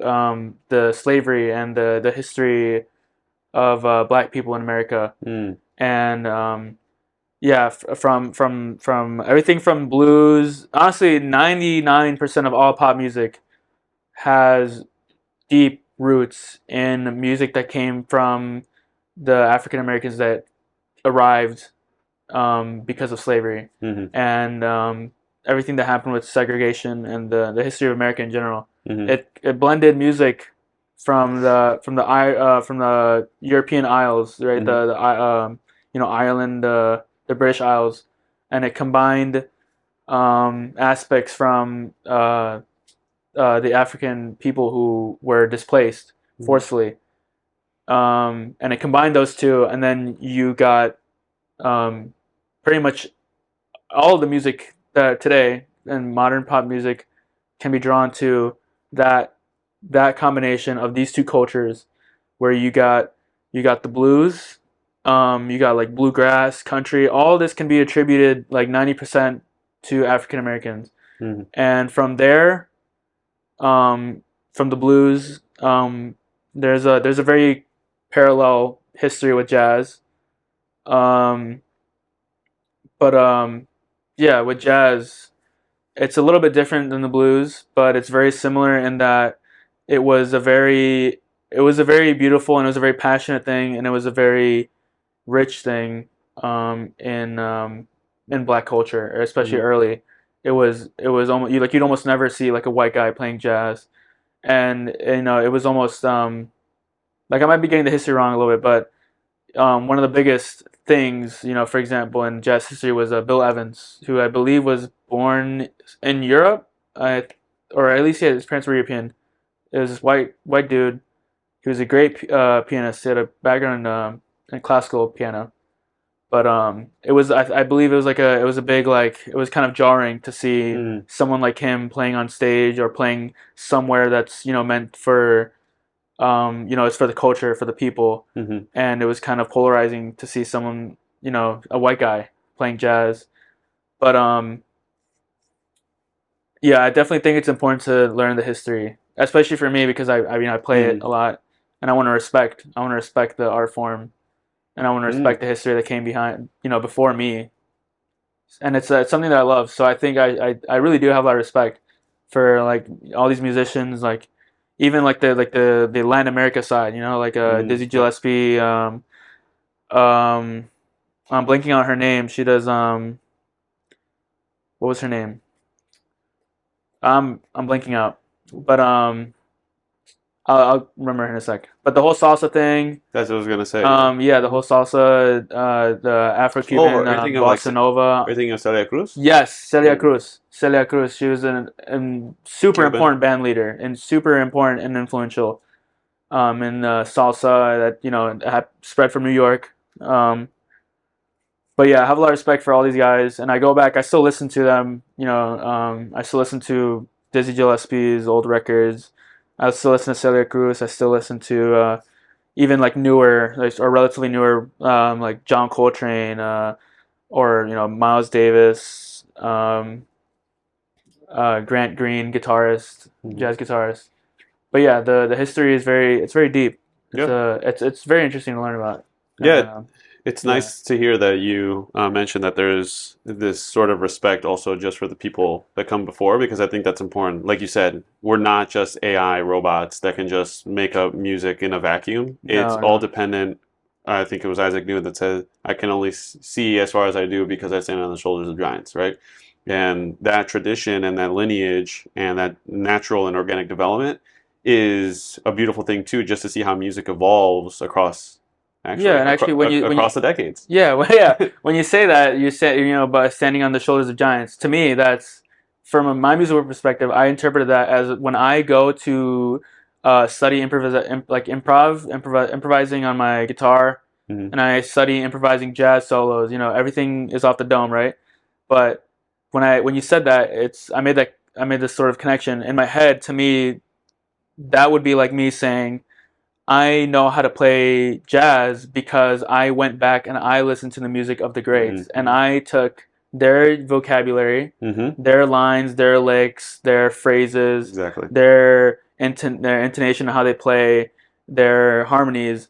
the slavery and the history of Black people in America. And from everything from blues, honestly 99% of all pop music has deep roots in music that came from the African Americans that arrived because of slavery, and everything that happened with segregation and the history of America in general. It blended music from the European Isles, right? The Ireland, the British Isles, and it combined aspects from the African people who were displaced forcefully, and it combined those two, and then you got pretty much all of the music that today and modern pop music can be drawn to that combination of these two cultures, where you got the blues, you got like bluegrass, country. All this can be attributed like 90% to African Americans, and from there, from the blues, there's a very parallel history with jazz, with jazz, it's a little bit different than the blues, but it's very similar in that it was a very beautiful, and it was a very passionate thing, and it was a very rich thing in Black culture, especially early. It was almost you'd almost never see like a white guy playing jazz, and it was almost like, I might be getting the history wrong a little bit, but one of the biggest things, for example, in jazz history was Bill Evans, who I believe was born in Europe, or at least his parents were European. It was this white dude. He was a great pianist. He had a background in classical piano, but it was I believe it was a big, like, it was kind of jarring to see someone like him playing on stage or playing somewhere that's meant for it's for the culture, for the people, and it was kind of polarizing to see someone, a white guy playing jazz. But Yeah, I definitely think it's important to learn the history, especially for me because I mean I play it a lot, and I want to respect the art form, and I want to respect the history that came behind before me, and it's something that I love. So I think I really do have a lot of respect for like all these musicians, like even like the Latin America side, like Dizzy Gillespie. I'm blanking on her name. She does what was her name? I'm blanking out, but I'll remember in a sec. But the whole salsa thing. That's what I was gonna say. Yeah, the whole salsa, the Afro-Cuban bossa nova. Are you thinking of Celia Cruz? Yes, Celia Cruz. Celia Cruz. She was a super Cuban. important band leader and super important and influential in salsa that had spread from New York. But yeah, I have a lot of respect for all these guys, and I go back. I still listen to them. I still listen to Dizzy Gillespie's old records. I still listen to Celia Cruz. I still listen to even like newer, or relatively newer, like John Coltrane, or Miles Davis, Grant Green, guitarist, jazz guitarist. But yeah, the history is very deep. It's very interesting to learn about. Yeah. It's nice to hear that you mentioned that there's this sort of respect also just for the people that come before, because I think that's important. Like you said, we're not just AI robots that can just make up music in a vacuum. It's all dependent. I think it was Isaac Newton that said, I can only see as far as I do because I stand on the shoulders of giants, right? And that tradition and that lineage and that natural and organic development is a beautiful thing too, just to see how music evolves across across the decades. Yeah, when you say that, you say by standing on the shoulders of giants. To me, that's from my musical perspective. I interpreted that as when I go to study improvising on my guitar, and I study improvising jazz solos. Everything is off the dome, right? But when you said that, I made this sort of connection in my head. To me, that would be like me saying, I know how to play jazz because I went back and I listened to the music of the greats, and I took their vocabulary, their lines, their licks, their phrases, their intonation, how they play, their harmonies,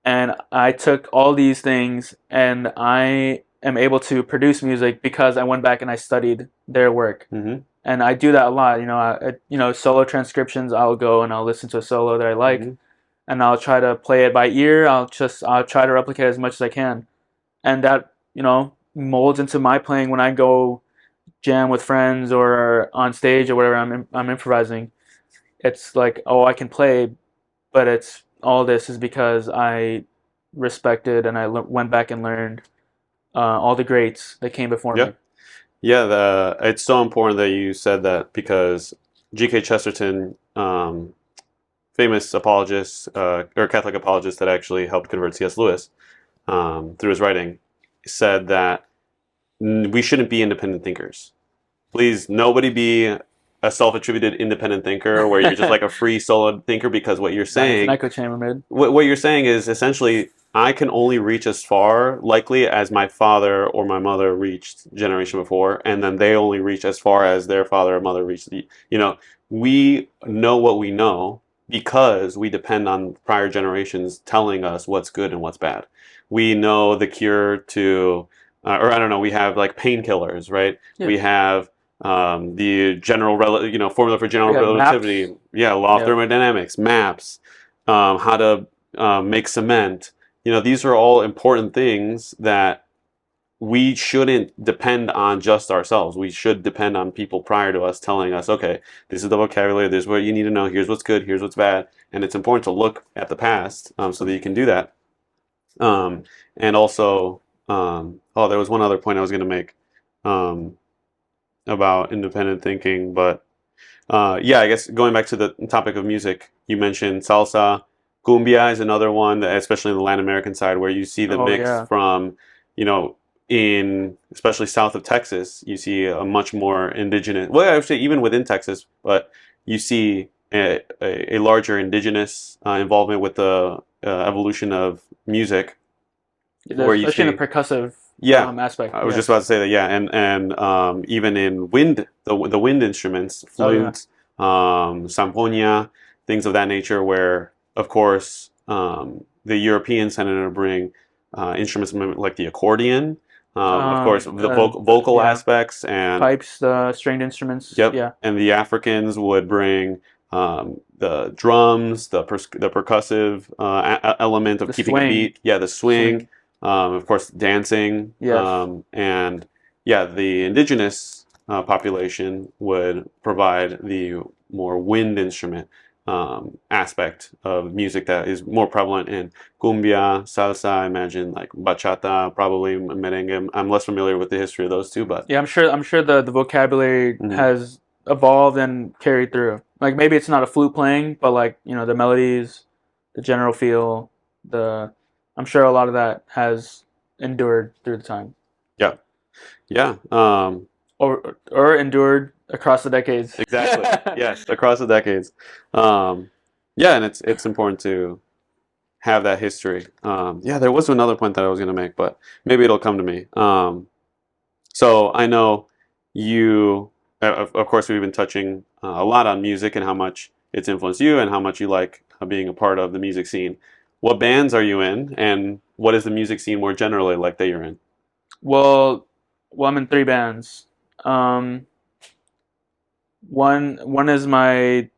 and I took all these things and I am able to produce music because I went back and I studied their work. And I do that a lot. Solo transcriptions, I'll go and I'll listen to a solo that I like. And I'll try to play it by ear. I'll try to replicate as much as I can, and that molds into my playing when I go jam with friends or on stage or whatever I'm improvising. It's like, oh, I can play, but it's all this is because I respected and I went back and learned all the greats that came before me. Yeah, it's so important that you said that, because G.K. Chesterton, famous apologist, or Catholic apologist that actually helped convert C.S. Lewis through his writing, said that we shouldn't be independent thinkers. Please, nobody be a self-attributed independent thinker where you're just like a free solo thinker, because what you're saying, an echo chamber mid. What you're saying is essentially, I can only reach as far, likely, as my father or my mother reached generation before, and then they only reach as far as their father or mother reached. We know what we know because we depend on prior generations telling us what's good and what's bad. We know the cure to, or I don't know, we have like painkillers, right? Yeah. We have the general, formula for general relativity. Maps. Yeah, law of thermodynamics, maps, how to make cement. These are all important things that we shouldn't depend on just ourselves. We should depend on people prior to us telling us, okay, this is the vocabulary, this is what you need to know, here's what's good, here's what's bad. And it's important to look at the past so that you can do that. And also, there was one other point I was going to make about independent thinking. But I guess going back to the topic of music, you mentioned salsa. Cumbia is another one, especially in the Latin American side, where you see the mix from, in especially south of Texas, you see a much more indigenous, well, I would say even within Texas, but you see a larger indigenous involvement with the evolution of music. Especially in the percussive aspect. I was just about to say that. Yeah, and even in wind, the wind instruments, flutes, samponia, things of that nature, where of course the Europeans tended to bring instruments like the accordion. Of course, the vocal aspects and pipes, the stringed instruments. Yep. Yeah. And the Africans would bring the drums, the percussive element of the keeping swing. a beat. Yeah, the swing. Of course, dancing. Yes. And yeah, the indigenous population would provide the more wind instrument aspect of music that is more prevalent in cumbia, salsa. I imagine like bachata, probably merengue. I'm less familiar with the history of those two, but yeah, I'm sure the vocabulary has evolved and carried through. Like maybe it's not a flute playing, but like the melodies, the general feel, I'm sure a lot of that has endured through the time. Yeah, yeah. Or endured across the decades. Exactly. Yes, across the decades. Yeah, and it's important to have that history. Yeah, there was another point that I was going to make, but maybe it'll come to me. So I know you, of course, we've been touching a lot on music and how much it's influenced you and how much you like being a part of the music scene. What bands are you in, and what is the music scene more generally like that you're in? Well, I'm in 3 bands. One is my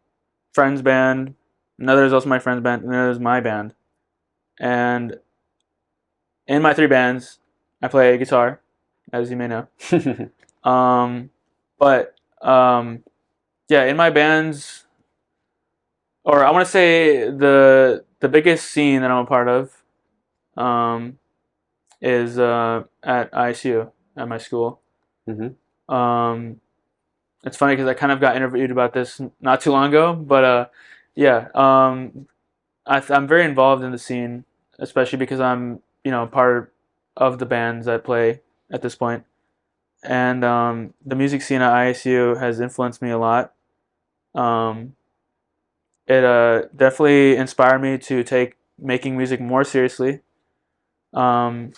friend's band, another is also my friend's band, and another is my band. And in my 3 bands, I play guitar, as you may know. Yeah, in my bands, or I want to say the biggest scene that I'm a part of, is at ISU at my school. It's funny because I kind of got interviewed about this not too long ago, but yeah, I'm very involved in the scene, especially because I'm part of the bands that play at this point, and the music scene at ISU has influenced me a lot. It definitely inspired me to take making music more seriously. And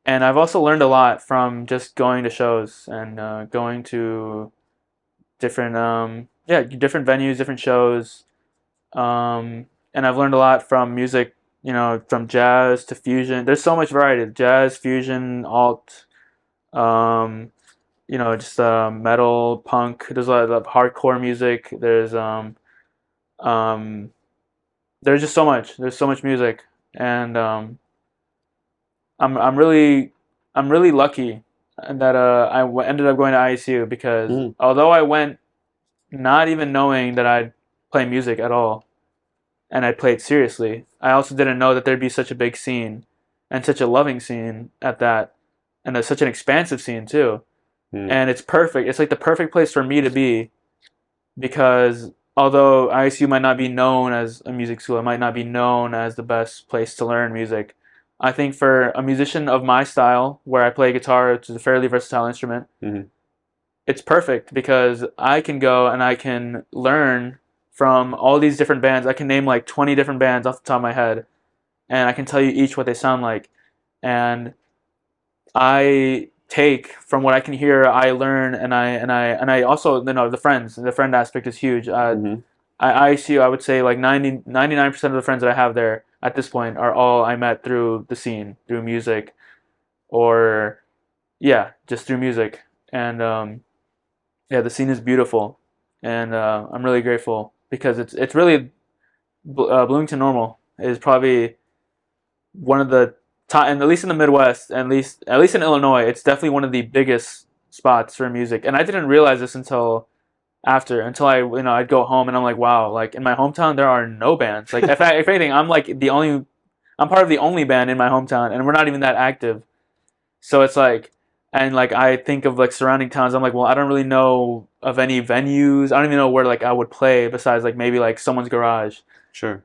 I've also learned a lot from just going to shows and going to different different venues, different shows. And I've learned a lot from music, from jazz to fusion. There's so much variety: jazz, fusion, alt, just metal, punk. There's a lot of hardcore music. There's just so much. There's so much music, and I'm really lucky that ended up going to ISU because although I went not even knowing that I'd play music at all, and I played seriously, I also didn't know that there'd be such a big scene and such a loving scene at that, and such an expansive scene too. And it's perfect. It's like the perfect place for me to be, because although ISU might not be known as a music school, it might not be known as the best place to learn music, I think for a musician of my style, where I play guitar, which is a fairly versatile instrument, it's perfect because I can go and I can learn from all these different bands. I can name like 20 different bands off the top of my head, and I can tell you each what they sound like. And I take from what I can hear, I learn, and I also, the friend aspect is huge. I see, I would say like 99% of the friends that I have there at this point are all I met through the scene, through music, or just through music. And the scene is beautiful, and I'm really grateful because it's really Bloomington Normal is probably one of the top, and at least in the Midwest, at least in Illinois, it's definitely one of the biggest spots for music. And I didn't realize this until I'd go home and I'm like, wow, like in my hometown there are no bands. Like if anything, I'm part of the only band in my hometown, and we're not even that active. So it's like, and like I think of like surrounding towns, I'm like, well, I don't really know of any venues. I don't even know where like I would play besides like maybe like someone's garage. Sure.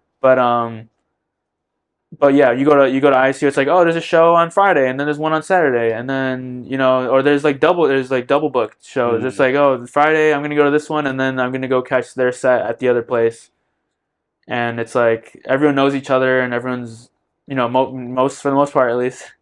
But yeah, you go to ISU, it's like, oh, there's a show on Friday, and then there's one on Saturday, and then or there's like double booked shows. It's like, oh, Friday I'm gonna go to this one, and then I'm gonna go catch their set at the other place. And it's like everyone knows each other, and everyone's most for the most part at least,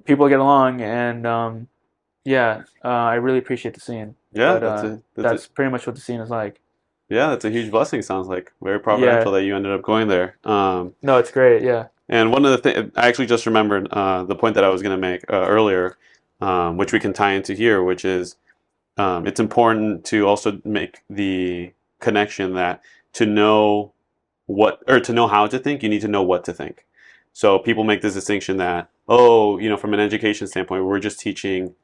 people get along, and I really appreciate the scene. Yeah, But that's pretty much what the scene is like. Yeah, that's a huge blessing. Sounds like very providential that you ended up going there. No, it's great. Yeah. And one of the things I actually just remembered the point that I was going to make earlier, which we can tie into here, which is it's important to also make the connection that to know to know how to think, you need to know what to think. So people make this distinction that, from an education standpoint, we're just teaching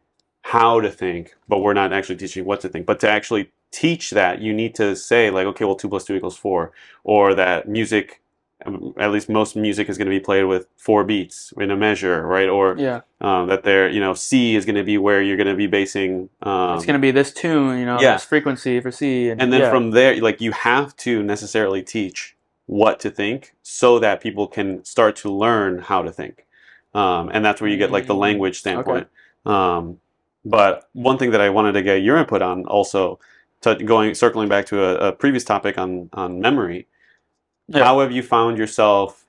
how to think, but we're not actually teaching what to think. But to actually teach that, you need to say like, okay, well, 2 + 2 = 4, or that music, at least most music, is going to be played with 4 beats in a measure, right? Or that there, C is going to be where you're going to be basing. It's going to be this tune, this frequency for C, and then from there, like you have to necessarily teach what to think so that people can start to learn how to think, and that's where you get like the language standpoint. Okay. But one thing that I wanted to get your input on also, circling back to a previous topic on memory. Yeah. How have you found yourself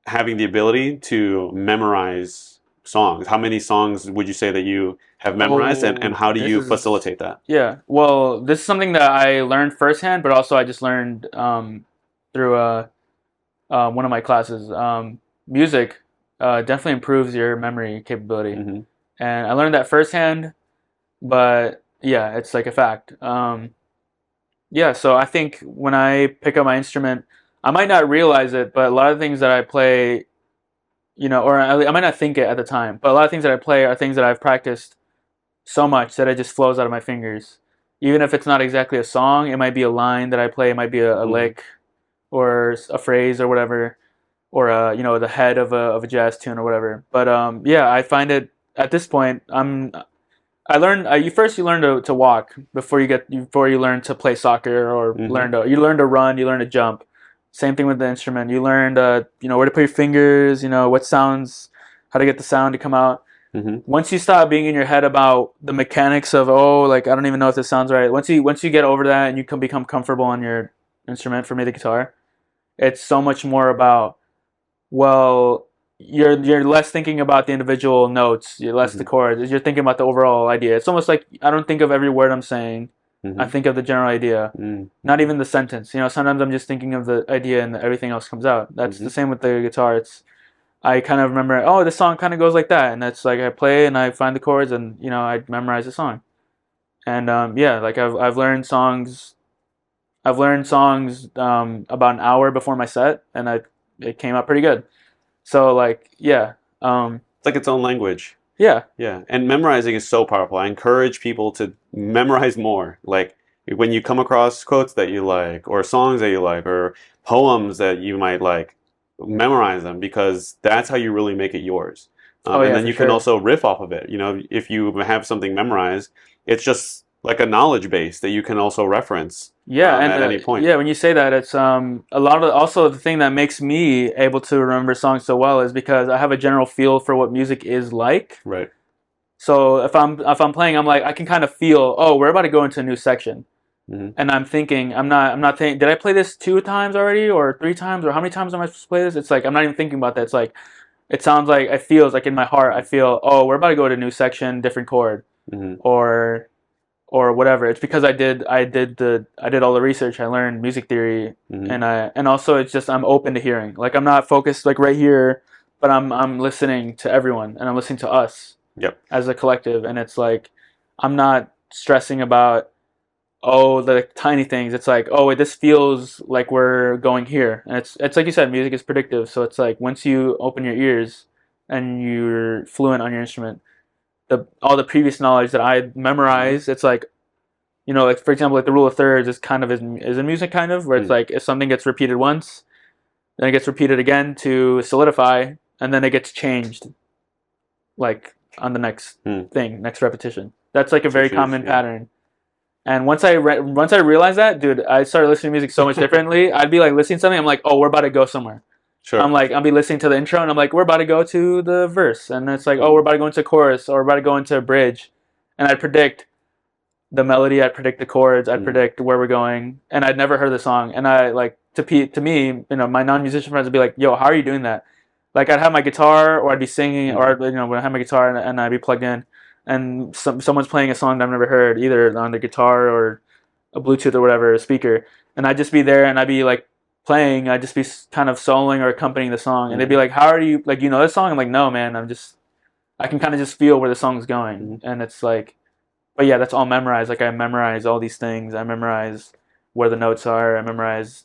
having the ability to memorize songs? How many songs would you say that you have memorized, and how do you facilitate that? Yeah, well, this is something that I learned firsthand, but also I just learned through one of my classes. Music definitely improves your memory capability. Mm-hmm. And I learned that firsthand, but yeah, it's like a fact. So I think when I pick up my instrument, I might not realize it, but a lot of things that I play, or I might not think it at the time, but a lot of things that I play are things that I've practiced so much that it just flows out of my fingers. Even if it's not exactly a song, it might be a line that I play, it might be a lick or a phrase or whatever, or the head of a jazz tune or whatever. But I find it at this point. You learn to walk before you learn to play soccer, or you learn to run, you learn to jump. Same thing with the instrument. You learn where to put your fingers, what sounds, how to get the sound to come out. Mm-hmm. Once you stop being in your head about the mechanics of I don't even know if this sounds right. Once you get over that and you can become comfortable on your instrument, for me the guitar, it's so much more about, you're less thinking about the individual notes, you're less the chords, you're thinking about the overall idea. It's almost like I don't think of every word I'm saying. I think of the general idea, not even the sentence. Sometimes I'm just thinking of the idea and everything else comes out. That's the same with the guitar. I kind of remember, this song kind of goes like that, and that's like I play and I find the chords and I memorize the song. And like I've learned songs. I've learned songs about an hour before my set, and it came out pretty good. So it's like its own language. Yeah. Yeah. And memorizing is so powerful. I encourage people to memorize more. Like when you come across quotes that you like, or songs that you like, or poems that you might like, memorize them, because that's how you really make it yours. And then you can also riff off of it. If you have something memorized, it's just like a knowledge base that you can also reference. At any point. Yeah, when you say that, it's a lot of also the thing that makes me able to remember songs so well is because I have a general feel for what music is like. Right. So if I'm playing, I'm like I can kind of feel, we're about to go into a new section, and I'm thinking I'm not thinking, did I play this 2 times already or 3 times, or how many times am I supposed to play this? It's like I'm not even thinking about that. It's like it sounds like it feels like in my heart I feel we're about to go to a new section, different chord, or whatever. It's because I did all the research. I learned music theory, and also it's just I'm open to hearing. Like I'm not focused like right here, but I'm listening to everyone, and I'm listening to us as a collective. And it's like I'm not stressing about the tiny things. It's like wait, this feels like we're going here, and it's like you said, music is predictive. So it's like once you open your ears and you're fluent on your instrument, all the previous knowledge that I memorized, it's like, like for example, like the rule of thirds is kind of is in music, kind of, where it's like if something gets repeated once, then it gets repeated again to solidify, and then it gets changed, like on the next thing, next repetition. That's like a very common pattern. And once I realized that, dude, I started listening to music so much differently. I'd be like listening to something, I'm like, we're about to go somewhere. Sure. I'll be listening to the intro and I'm like, we're about to go to the verse. And it's like, we're about to go into chorus, or we're about to go into a bridge. And I'd predict the melody, I'd predict the chords, I'd predict where we're going. And I'd never heard the song. And I to me, my non-musician friends would be like, yo, how are you doing that? like I'd have my guitar, or I'd be singing, or when I have my guitar and I'd be plugged in, and someone's playing a song that I've never heard, either on the guitar or a Bluetooth or whatever, a speaker, and I'd just be there and I'd be like playing, I'd just be kind of soloing or accompanying the song, and they'd be like, "How are you? Like, you know this song?" I'm like, "No, man. I can kind of just feel where the song's going," and it's like, but yeah, that's all memorized. Like I memorize all these things. I memorize where the notes are. I memorize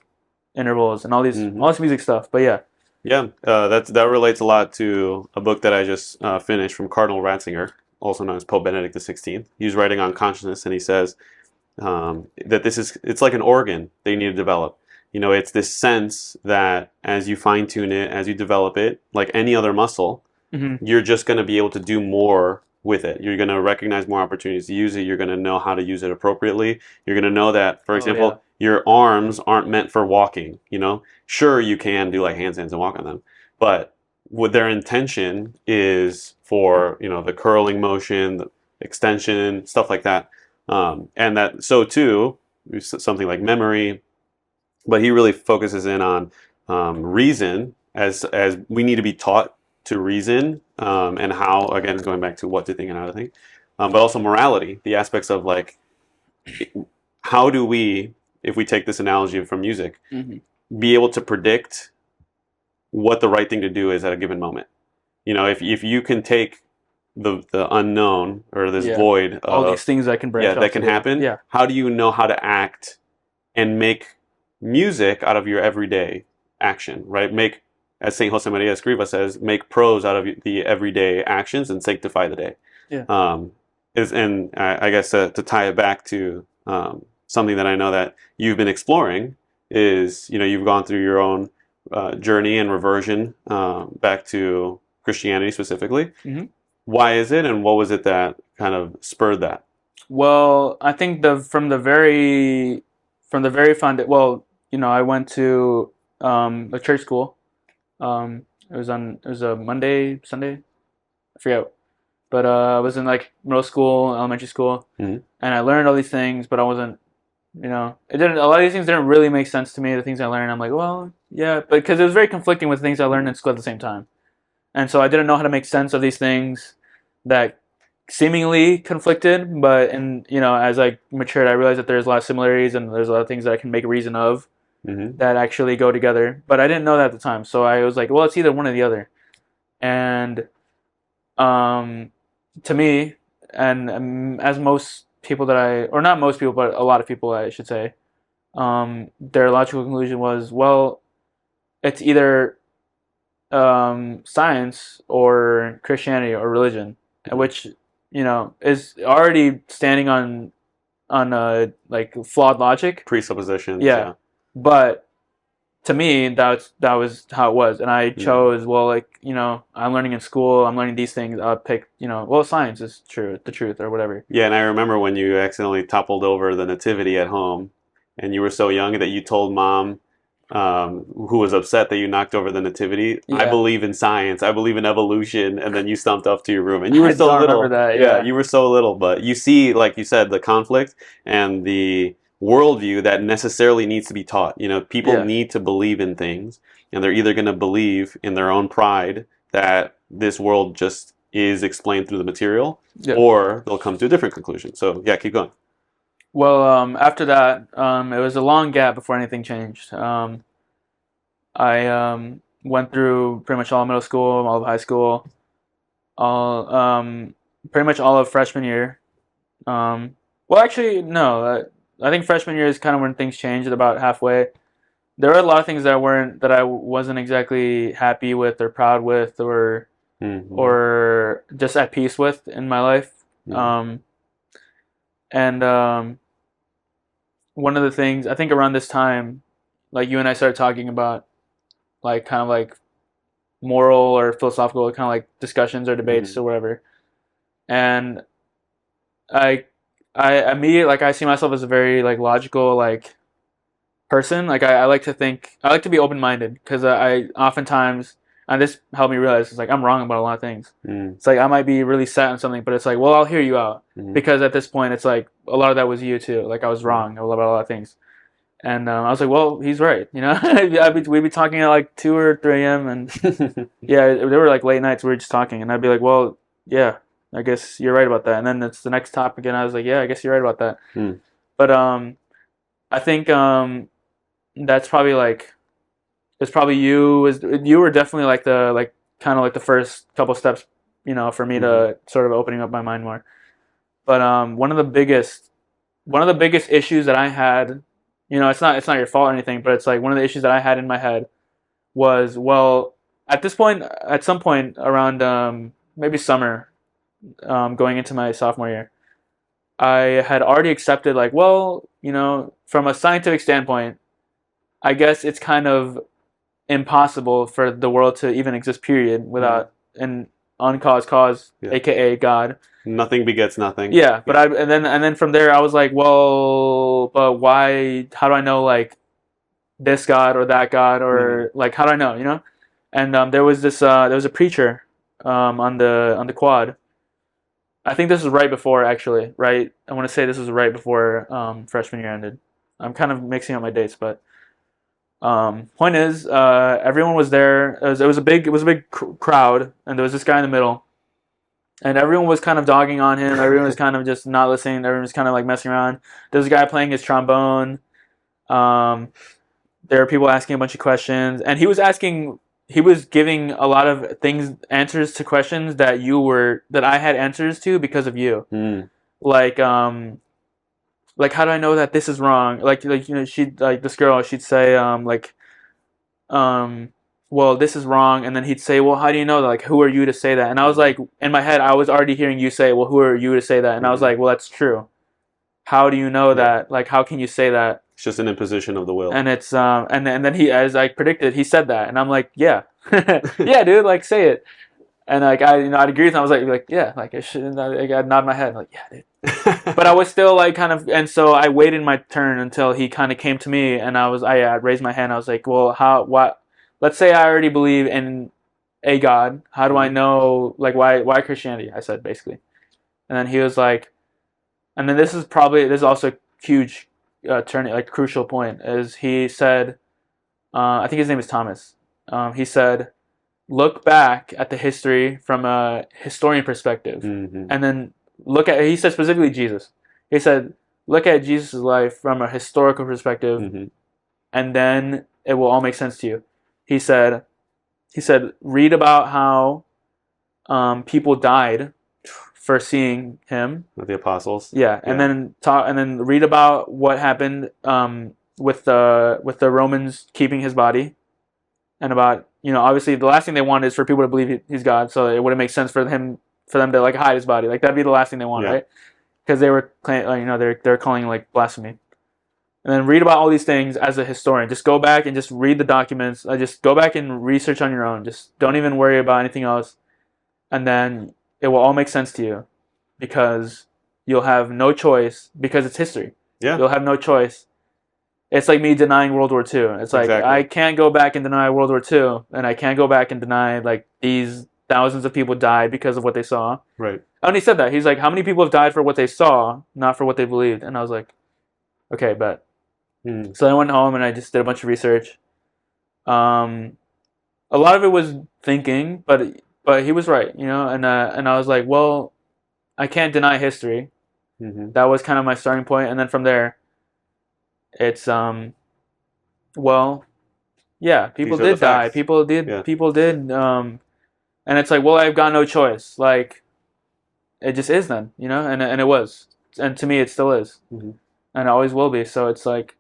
intervals and all this music stuff. But yeah. Yeah, that relates a lot to a book that I just finished from Cardinal Ratzinger, also known as Pope Benedict XVI. He's writing on consciousness, and he says that it's like an organ that you need to develop. It's this sense that as you fine tune it, as you develop it, like any other muscle, you're just going to be able to do more with it. You're going to recognize more opportunities to use it. You're going to know how to use it appropriately. You're going to know that, for example, your arms aren't meant for walking. Sure, you can do like handstands and walk on them, but what their intention is for, the curling motion, the extension, stuff like that. And that, so too, something like memory, but he really focuses in on reason as we need to be taught to reason, and how, again, going back to what to think and how to think, but also morality, the aspects of like, how do we, if we take this analogy from music, be able to predict what the right thing to do is at a given moment. If you can take the unknown or this void of all these things that can branch that can happen, how do you know how to act and make music out of your everyday action, right? As St. Josemaria Escriva says, make prose out of the everyday actions and sanctify the day. And I guess to tie it back to something that I know that you've been exploring is, you've gone through your own journey and reversion back to Christianity specifically. Why is it, and what was it that kind of spurred that? Well, I think from the very I went to a church school. It was a Monday, Sunday, I forget, but I was in like middle school, elementary school, and I learned all these things, but I wasn't, a lot of these things didn't really make sense to me. The things I learned, I'm like, well, yeah, but because it was very conflicting with things I learned in school at the same time, and so I didn't know how to make sense of these things that seemingly conflicted, but as I matured, I realized that there's a lot of similarities and there's a lot of things that I can make reason of that actually go together. But I didn't know that at the time, so I was like, well, it's either one or the other. And to me, and as most people or not most people, but a lot of people, I should say, their logical conclusion was, well, it's either science or Christianity or religion, which is already standing on like flawed logic, presuppositions. Yeah. But to me, that was how it was, and I chose, well, like, I'm learning in school, I'm learning these things, I'll pick, well, science is the truth or whatever. Yeah, and I remember when you accidentally toppled over the nativity at home, and you were so young that you told Mom, who was upset that you knocked over the nativity, I believe in science, I believe in evolution, and then you stumped off to your room, and you were so little. Remember that, you were so little, but you see, like you said, the conflict and the worldview that necessarily needs to be taught. People need to believe in things, and they're either going to believe in their own pride that this world just is explained through the material, or they'll come to a different conclusion. So keep going. Well, after that, it was a long gap before anything changed. I went through pretty much all of middle school, all of high school, pretty much all of freshman year. Well, actually, no. I think freshman year is kind of when things changed, about halfway. There were a lot of things that I wasn't exactly happy with or proud with or just at peace with in my life. And one of the things, I think around this time, like you and I started talking about like kind of like moral or philosophical kind of like discussions or debates or whatever. And I immediately, like, I see myself as a very like logical like person. Like I like to be open-minded, because I oftentimes, and this helped me realize, it's like I'm wrong about a lot of things. It's like I might be really set on something, but it's like, well, I'll hear you out, because at this point it's like a lot of that was you too. Like I was wrong about a lot of things, And I was like, well, he's right. You know, we'd be talking at like 2 or 3 a.m. and yeah, they were like late nights. We were just talking, and I'd be like, well, yeah, I guess you're right about that. And then it's the next topic, and I was like, yeah, I guess you're right about that. But I think that's probably like it's probably you were definitely like the kind of like the first couple steps, you know, for me to sort of opening up my mind more. But one of the biggest issues that I had, you know, it's not your fault or anything, but it's like one of the issues that I had in my head was, well, at some point around maybe summer, going into my sophomore year, I had already accepted like, well, you know, from a scientific standpoint, I guess it's kind of impossible for the world to even exist, period, without an uncaused cause, aka God. Nothing begets nothing. Yeah, but and then from there I was like, well, but why? How do I know like this God or that God or like how do I know? You know? And there was a preacher on the quad. I think this was right before actually, right? I want to say this was right before freshman year ended. I'm kind of mixing up my dates, but point is, everyone was there. It was a big crowd, and there was this guy in the middle. And everyone was kind of dogging on him. Everyone was kind of just not listening. Everyone was kind of like messing around. There was a guy playing his trombone. There were people asking a bunch of questions. And he was giving a lot of answers to questions that I had answers to because of you. Like how do I know that this is wrong? Like you know, this girl, she'd say, well, this is wrong, and then he'd say, well, how do you know that? Like, who are you to say that? And I was like, in my head, I was already hearing you say, well, who are you to say that? And I was like, well, that's true. How do you know that? Like, how can you say that? It's just an imposition of the will. And it's and then he, as I predicted, he said that, and I'm like, yeah, yeah, dude, like say it. And like I'd agree with him. I was like yeah, like I shouldn't. I'd nod my head, like yeah, dude. But I was still like kind of, and so I waited my turn until he kind of came to me, and I raised my hand. I was like, well, what? Let's say I already believe in a God. How do I know, like, why Christianity? I said, basically. And then he was like, and then this is also a huge turning, like, crucial point, is he said, I think his name is Thomas. He said, look back at the history from a historian perspective. And then he said specifically Jesus. He said, look at Jesus' life from a historical perspective, and then it will all make sense to you. He said, read about how people died for seeing him. With the apostles. Yeah, and then read about what happened with the Romans keeping his body, and about, you know, obviously the last thing they want is for people to believe he's God, so it wouldn't make sense for them to like hide his body. Like that'd be the last thing they want, right? Because they were, you know, they're calling like blasphemy. And then read about all these things as a historian. Just go back and just read the documents. Just go back and research on your own. Just don't even worry about anything else. And then it will all make sense to you, because you'll have no choice, because it's history. Yeah. You'll have no choice. It's like me denying World War II. It's like, exactly. I can't go back and deny World War II, and I can't go back and deny like these thousands of people died because of what they saw. Right. And he said that. He's like, how many people have died for what they saw, not for what they believed? And I was like, okay, bet. So I went home and I just did a bunch of research. A lot of it was thinking, but he was right, you know. And I was like, well, I can't deny history. That was kind of my starting point, and then from there, it's well, yeah, people did die. People did. And it's like, well, I've got no choice. Like, it just is then, you know. And it was, and to me, it still is, and it always will be. So it's like,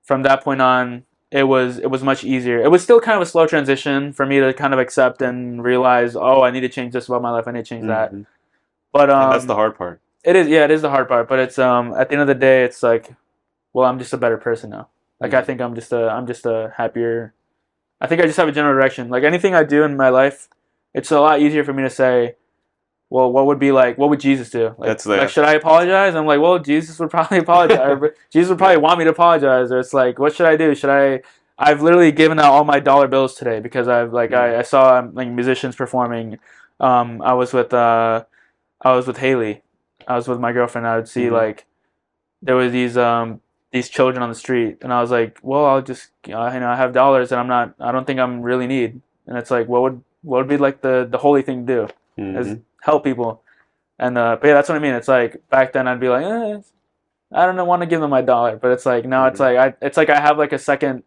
from that point on, it was much easier. It was still kind of a slow transition for me to kind of accept and realize, oh, I need to change this about my life. I need to change that. But and that's the hard part. It is, yeah, it is the hard part. But it's at the end of the day, it's like, well, I'm just a better person now. Like I think I'm just a happier. I think I just have a general direction. Like anything I do in my life, it's a lot easier for me to say, well, what would Jesus do? Like, should I apologize? I'm like, well, Jesus would probably apologize. Jesus would probably want me to apologize. Or it's like, what should I do? I've literally given out all my dollar bills today because I saw like musicians performing. I was with Haley. I was with my girlfriend. I would see like there was these these children on the street, and I was like, well, I'll just I have dollars, and I don't think I'm really need, and it's like, what would be like the holy thing to do is help people, and but yeah, that's what I mean. It's like back then I'd be like, I don't want to give them my dollar, but it's like now it's like I have like a second,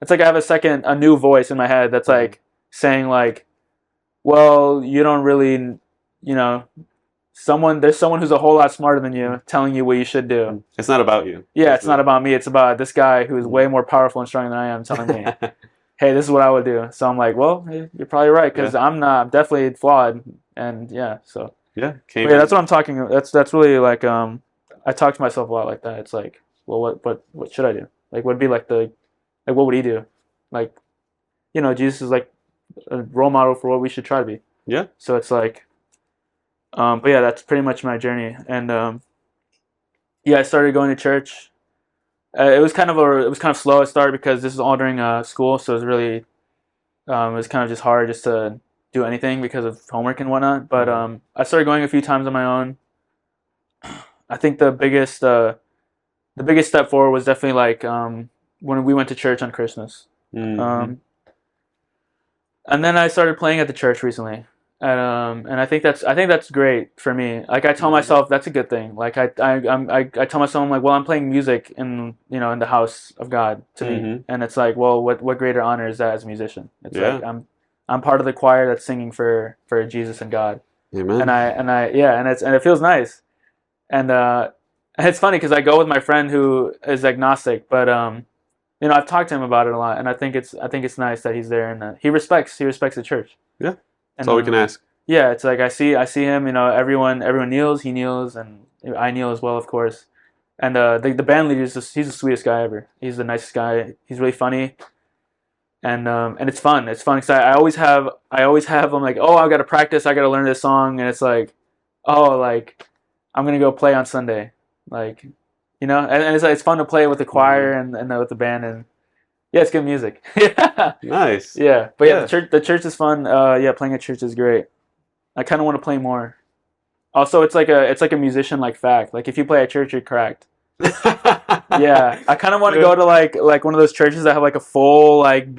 it's like I have a new voice in my head that's like saying like, well, you don't really, there's someone who's a whole lot smarter than you telling you what you should do. It's not about you. Yeah, it's not about me. It's about this guy who's way more powerful and stronger than I am telling me, hey, this is what I would do. So I'm like, well, you're probably right, because I'm definitely flawed, and so that's what I'm talking. That's really like I talk to myself a lot like that. It's like, well, what should I do? Like, what would be like what would he do? Like, Jesus is like a role model for what we should try to be. Yeah. So it's like, but yeah, that's pretty much my journey. And I started going to church. It was kind of slow at start because this is all during school, so it was really it was kind of just hard just to do anything because of homework and whatnot. But I started going a few times on my own. I think the biggest step forward was definitely like when we went to church on Christmas. And then I started playing at the church recently, and I think that's great for me. Like I tell myself that's a good thing. Like I tell myself I'm like, well, I'm playing music in in the house of God to me, and it's like, well, what greater honor is that as a musician? It's like I'm part of the choir that's singing for Jesus and God. Amen. And it feels nice, and it's funny because I go with my friend who is agnostic, but I've talked to him about it a lot, and I think it's nice that he's there, and he respects the church. Yeah, that's all we can ask. Yeah, it's like I see him. Everyone kneels, he kneels, and I kneel as well, of course. And the band leader he's the sweetest guy ever. He's the nicest guy. He's really funny, and it's fun. It's fun because I always have I'm like, oh, I got to practice. I got to learn this song, and it's like, oh, like I'm gonna go play on Sunday, like. And it's fun to play with the choir and with the band, and it's good music. Yeah. Nice. Yeah, but the church is fun. Playing at church is great. I kind of want to play more. Also, it's like a musician like fact. Like if you play at church, you're cracked. Yeah, I kind of want to go to like one of those churches that have like a full like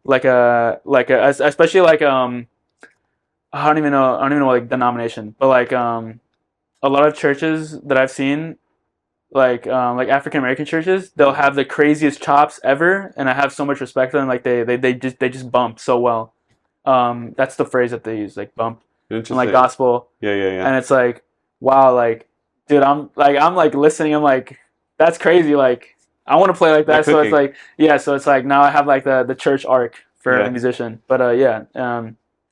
especially like I don't even know like denomination, but like a lot of churches that I've seen. Like African American churches, they'll have the craziest chops ever, and I have so much respect for them. Like they just bump so well. That's the phrase that they use, like bump, and like gospel. Yeah. And it's like, wow, like, dude, I'm listening. I'm like, that's crazy. Like, I want to play like that. So it's like, so it's like now I have like the church arc for a musician. But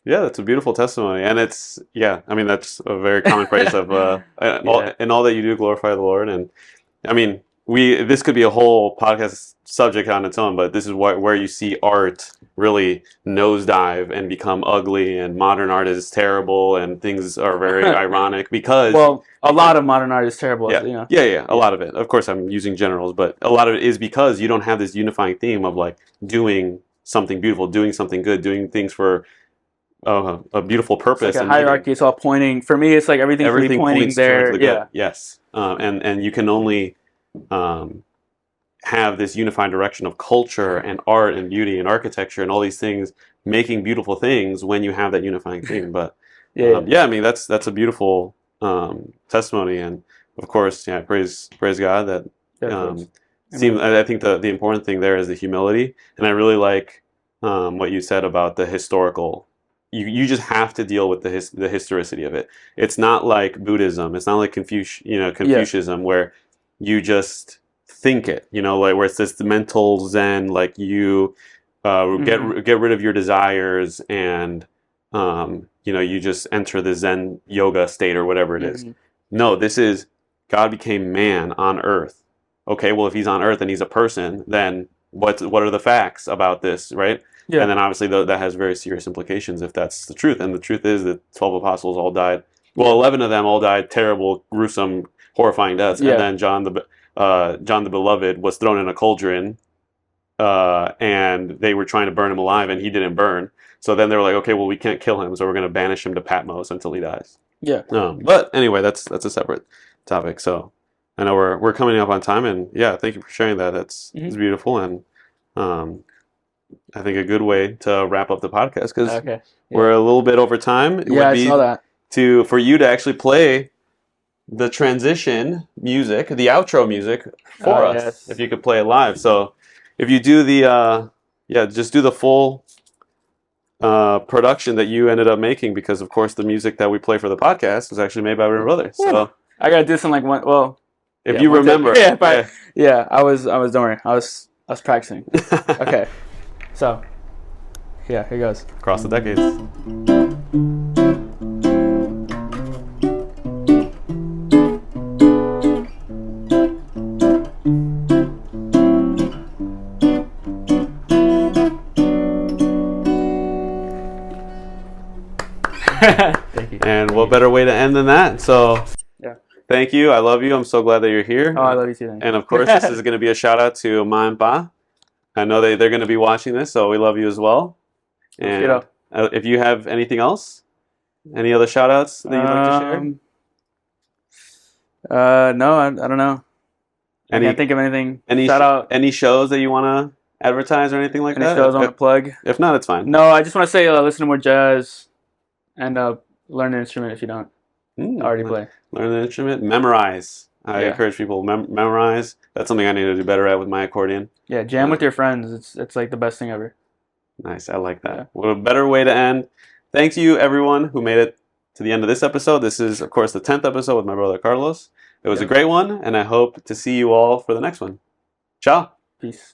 yeah, that's a beautiful testimony, and it's I mean that's a very common phrase of in all that you do glorify the Lord, and I mean this could be a whole podcast subject on its own, but this is where you see art really nosedive and become ugly, and modern art is terrible, and things are very ironic because a lot of modern art is terrible. A lot of it. Of course, I'm using generals, but a lot of it is because you don't have this unifying theme of like doing something beautiful, doing something good, doing things for a beautiful purpose. It's like a hierarchy. It's all pointing. For me, it's like everything's really pointing there. Yes. And you can only have this unified direction of culture and art and beauty and architecture and all these things making beautiful things when you have that unifying theme. But I mean that's a beautiful testimony, and of course, praise God that I think the important thing there is the humility, and I really like what you said about the historical. You just have to deal with the historicity of it. It's not like Buddhism. It's not like Confucianism where you just think it. Like where it's this mental Zen, like you get rid of your desires and you just enter the Zen yoga state or whatever it is. No, this is God became man on earth. Okay, well if he's on earth and he's a person, then what are the facts about this, right? Yeah. And then obviously that has very serious implications if that's the truth. And the truth is that 12 apostles all died. Well, 11 of them all died terrible, gruesome, horrifying deaths. Yeah. And then John the Beloved was thrown in a cauldron, and they were trying to burn him alive, and he didn't burn. So then they were like, okay, well we can't kill him, so we're going to banish him to Patmos until he dies. Yeah. But anyway, that's a separate topic. So I know we're coming up on time, and yeah, thank you for sharing that. It's beautiful, and I think a good way to wrap up the podcast because we're a little bit over time. Yeah, I saw that. For you to actually play the transition music, the outro music for us, if you could play it live. So if you do the just do the full production that you ended up making, because of course the music that we play for the podcast was actually made by my brother. So I gotta do something like one. Well, if you remember, I was. Don't worry, I was practicing. Okay, so here goes. Across the decades. Thank you. And what better way to end than that? So thank you. I love you. I'm so glad that you're here. Oh, I love you too. Thank you. And of course, this is going to be a shout out to Ma and Pa. I know they're going to be watching this, so we love you as well. And if you have anything else, any other shout outs that you'd like to share? No, I don't know. I can't think of anything. Shout out. Any shows that you want to advertise or anything like that? Any shows I want to plug? If not, it's fine. No, I just want to say listen to more jazz and learn an instrument if you don't already play. Learn the instrument, memorize. I encourage people memorize. That's something I need to do better at with my accordion. Yeah, jam with your friends. It's like the best thing ever. Nice, I like that. Yeah. What a better way to end. Thank you, everyone who made it to the end of this episode. This is, of course, the 10th episode with my brother Carlos. It was a great one, and I hope to see you all for the next one. Ciao. Peace.